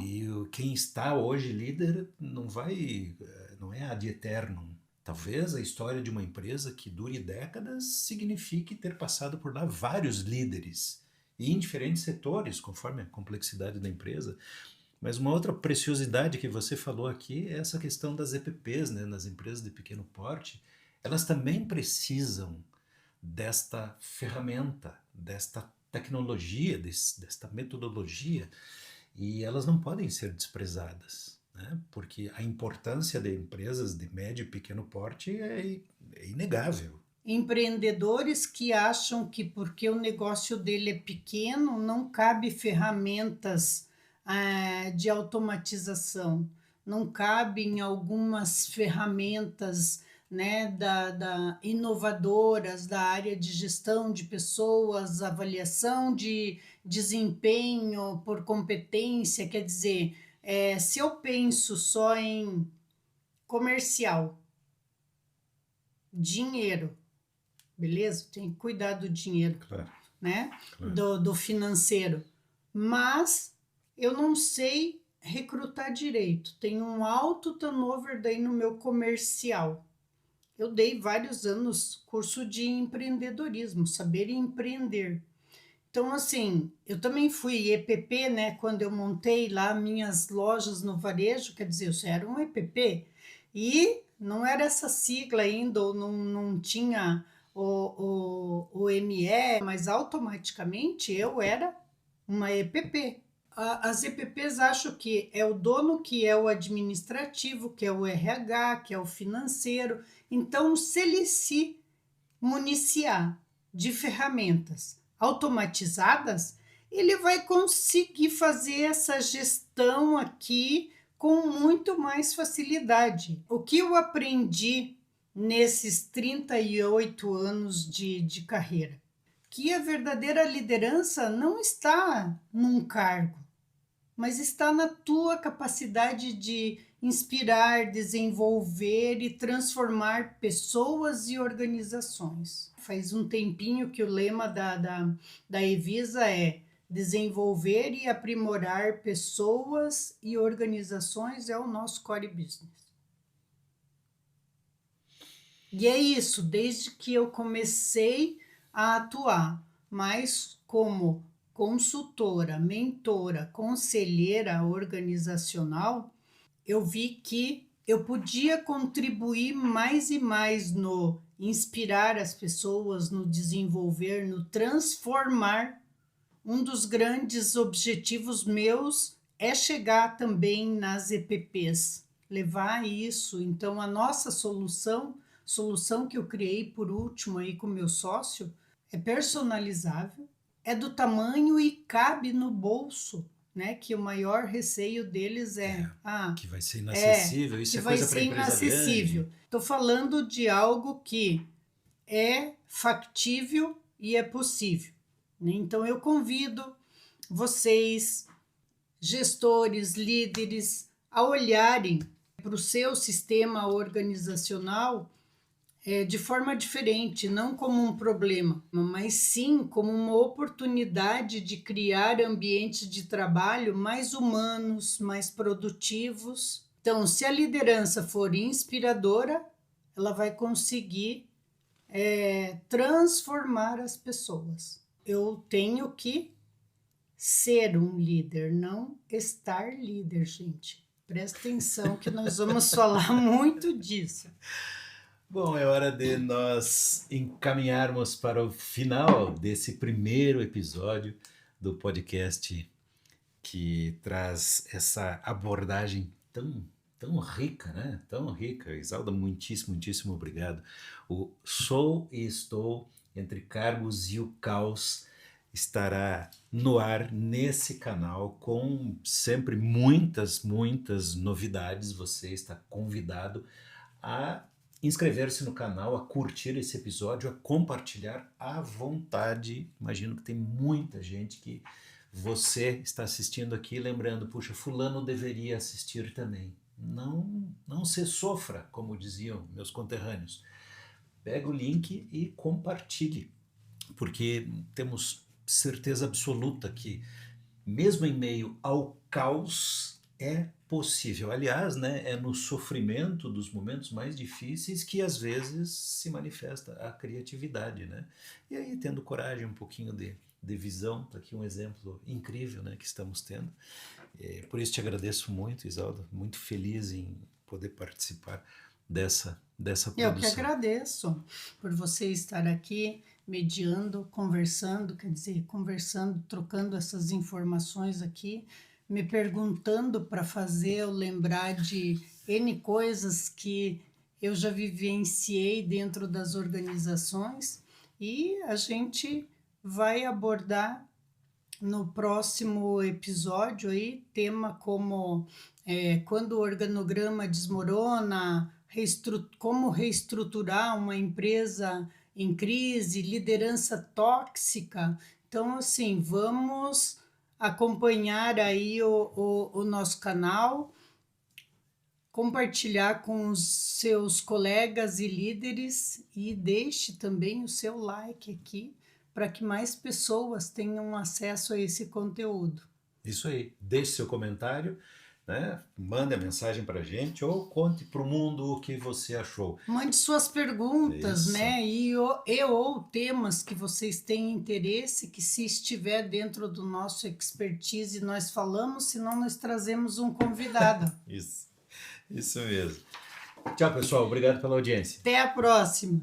E quem está hoje líder não é ad eternum. Talvez a história de uma empresa que dure décadas signifique ter passado por lá vários líderes, e em diferentes setores, conforme a complexidade da empresa. Mas uma outra preciosidade que você falou aqui é essa questão das EPPs, né, nas empresas de pequeno porte. Elas também precisam desta ferramenta, desta tecnologia, desta metodologia, e elas não podem ser desprezadas, né? Porque a importância de empresas de médio e pequeno porte é inegável. Empreendedores que acham que porque o negócio dele é pequeno, não cabe ferramentas de automatização, não cabem algumas ferramentas, né, inovadoras da área de gestão de pessoas, avaliação de desempenho por competência. Quer dizer, se eu penso só em comercial, dinheiro, beleza? Tem que cuidar do dinheiro, né? Claro. Do financeiro. Mas eu não sei recrutar direito. Tem um alto turnover daí no meu comercial. Eu dei vários anos curso de empreendedorismo, saber empreender. Então, assim, eu também fui EPP, né? Quando eu montei lá minhas lojas no varejo, quer dizer, eu era um EPP. E não era essa sigla ainda, ou não tinha o ME, mas automaticamente eu era uma EPP. As EPPs acham que é o dono, que é o administrativo, que é o RH, que é o financeiro. Então, se ele se municiar de ferramentas automatizadas, ele vai conseguir fazer essa gestão aqui com muito mais facilidade. O que eu aprendi nesses 38 anos de carreira? Que a verdadeira liderança não está num cargo, mas está na tua capacidade de inspirar, desenvolver e transformar pessoas e organizações. Faz um tempinho que o lema da Evisa é desenvolver e aprimorar pessoas e organizações é o nosso core business. E é isso, desde que eu comecei a atuar mais como consultora, mentora, conselheira organizacional, eu vi que eu podia contribuir mais e mais no inspirar as pessoas, no desenvolver, no transformar. Um dos grandes objetivos meus é chegar também nas EPPs, levar isso. Então, a nossa solução que eu criei por último aí com meu sócio, é personalizável, é do tamanho e cabe no bolso, né? Que o maior receio deles que vai ser inacessível, isso que é vai coisa para ser empresa grande. inacessível. Estou falando de algo que é factível e é possível, né? Então eu convido vocês, gestores, líderes, a olharem para o seu sistema organizacional de forma diferente, não como um problema, mas sim como uma oportunidade de criar ambientes de trabalho mais humanos, mais produtivos. Então, se a liderança for inspiradora, ela vai conseguir transformar as pessoas. Eu tenho que ser um líder, não estar líder, gente. Presta atenção que nós vamos falar muito disso. Bom, é hora de nós encaminharmos para o final desse primeiro episódio do podcast que traz essa abordagem tão rica, né? Tão rica. Isalda, muitíssimo, muitíssimo obrigado. O Sou e Estou entre Cargos e o Caos estará no ar nesse canal com sempre muitas, muitas novidades. Você está convidado a inscrever-se no canal, a curtir esse episódio, a compartilhar à vontade. Imagino que tem muita gente que você está assistindo aqui lembrando, puxa, fulano deveria assistir também. Não se sofra, como diziam meus conterrâneos. Pega o link e compartilhe, porque temos certeza absoluta que, mesmo em meio ao caos, é possível. Aliás, né, é no sofrimento dos momentos mais difíceis que às vezes se manifesta a criatividade, né? E aí, tendo coragem, um pouquinho de visão, está aqui um exemplo incrível, né, que estamos tendo. Por isso te agradeço muito, Isalda, muito feliz em poder participar dessa Eu que produção. agradeço por você estar aqui mediando, conversando, quer dizer, conversando, trocando essas informações aqui, me perguntando para fazer eu lembrar de N coisas que eu já vivenciei dentro das organizações e a gente vai abordar no próximo episódio aí tema como quando o organograma desmorona, como reestruturar uma empresa em crise, liderança tóxica. Então, assim, vamos acompanhar aí o nosso canal, compartilhar com os seus colegas e líderes e deixe também o seu like aqui para que mais pessoas tenham acesso a esse conteúdo. Isso aí, deixe seu comentário, né? Mande a mensagem para a gente ou conte para o mundo o que você achou. Mande suas perguntas, Isso. né? E ou temas que vocês têm interesse, que se estiver dentro do nosso expertise, nós falamos, senão nós trazemos um convidado. Isso mesmo. Tchau, pessoal. Obrigado pela audiência. Até a próxima!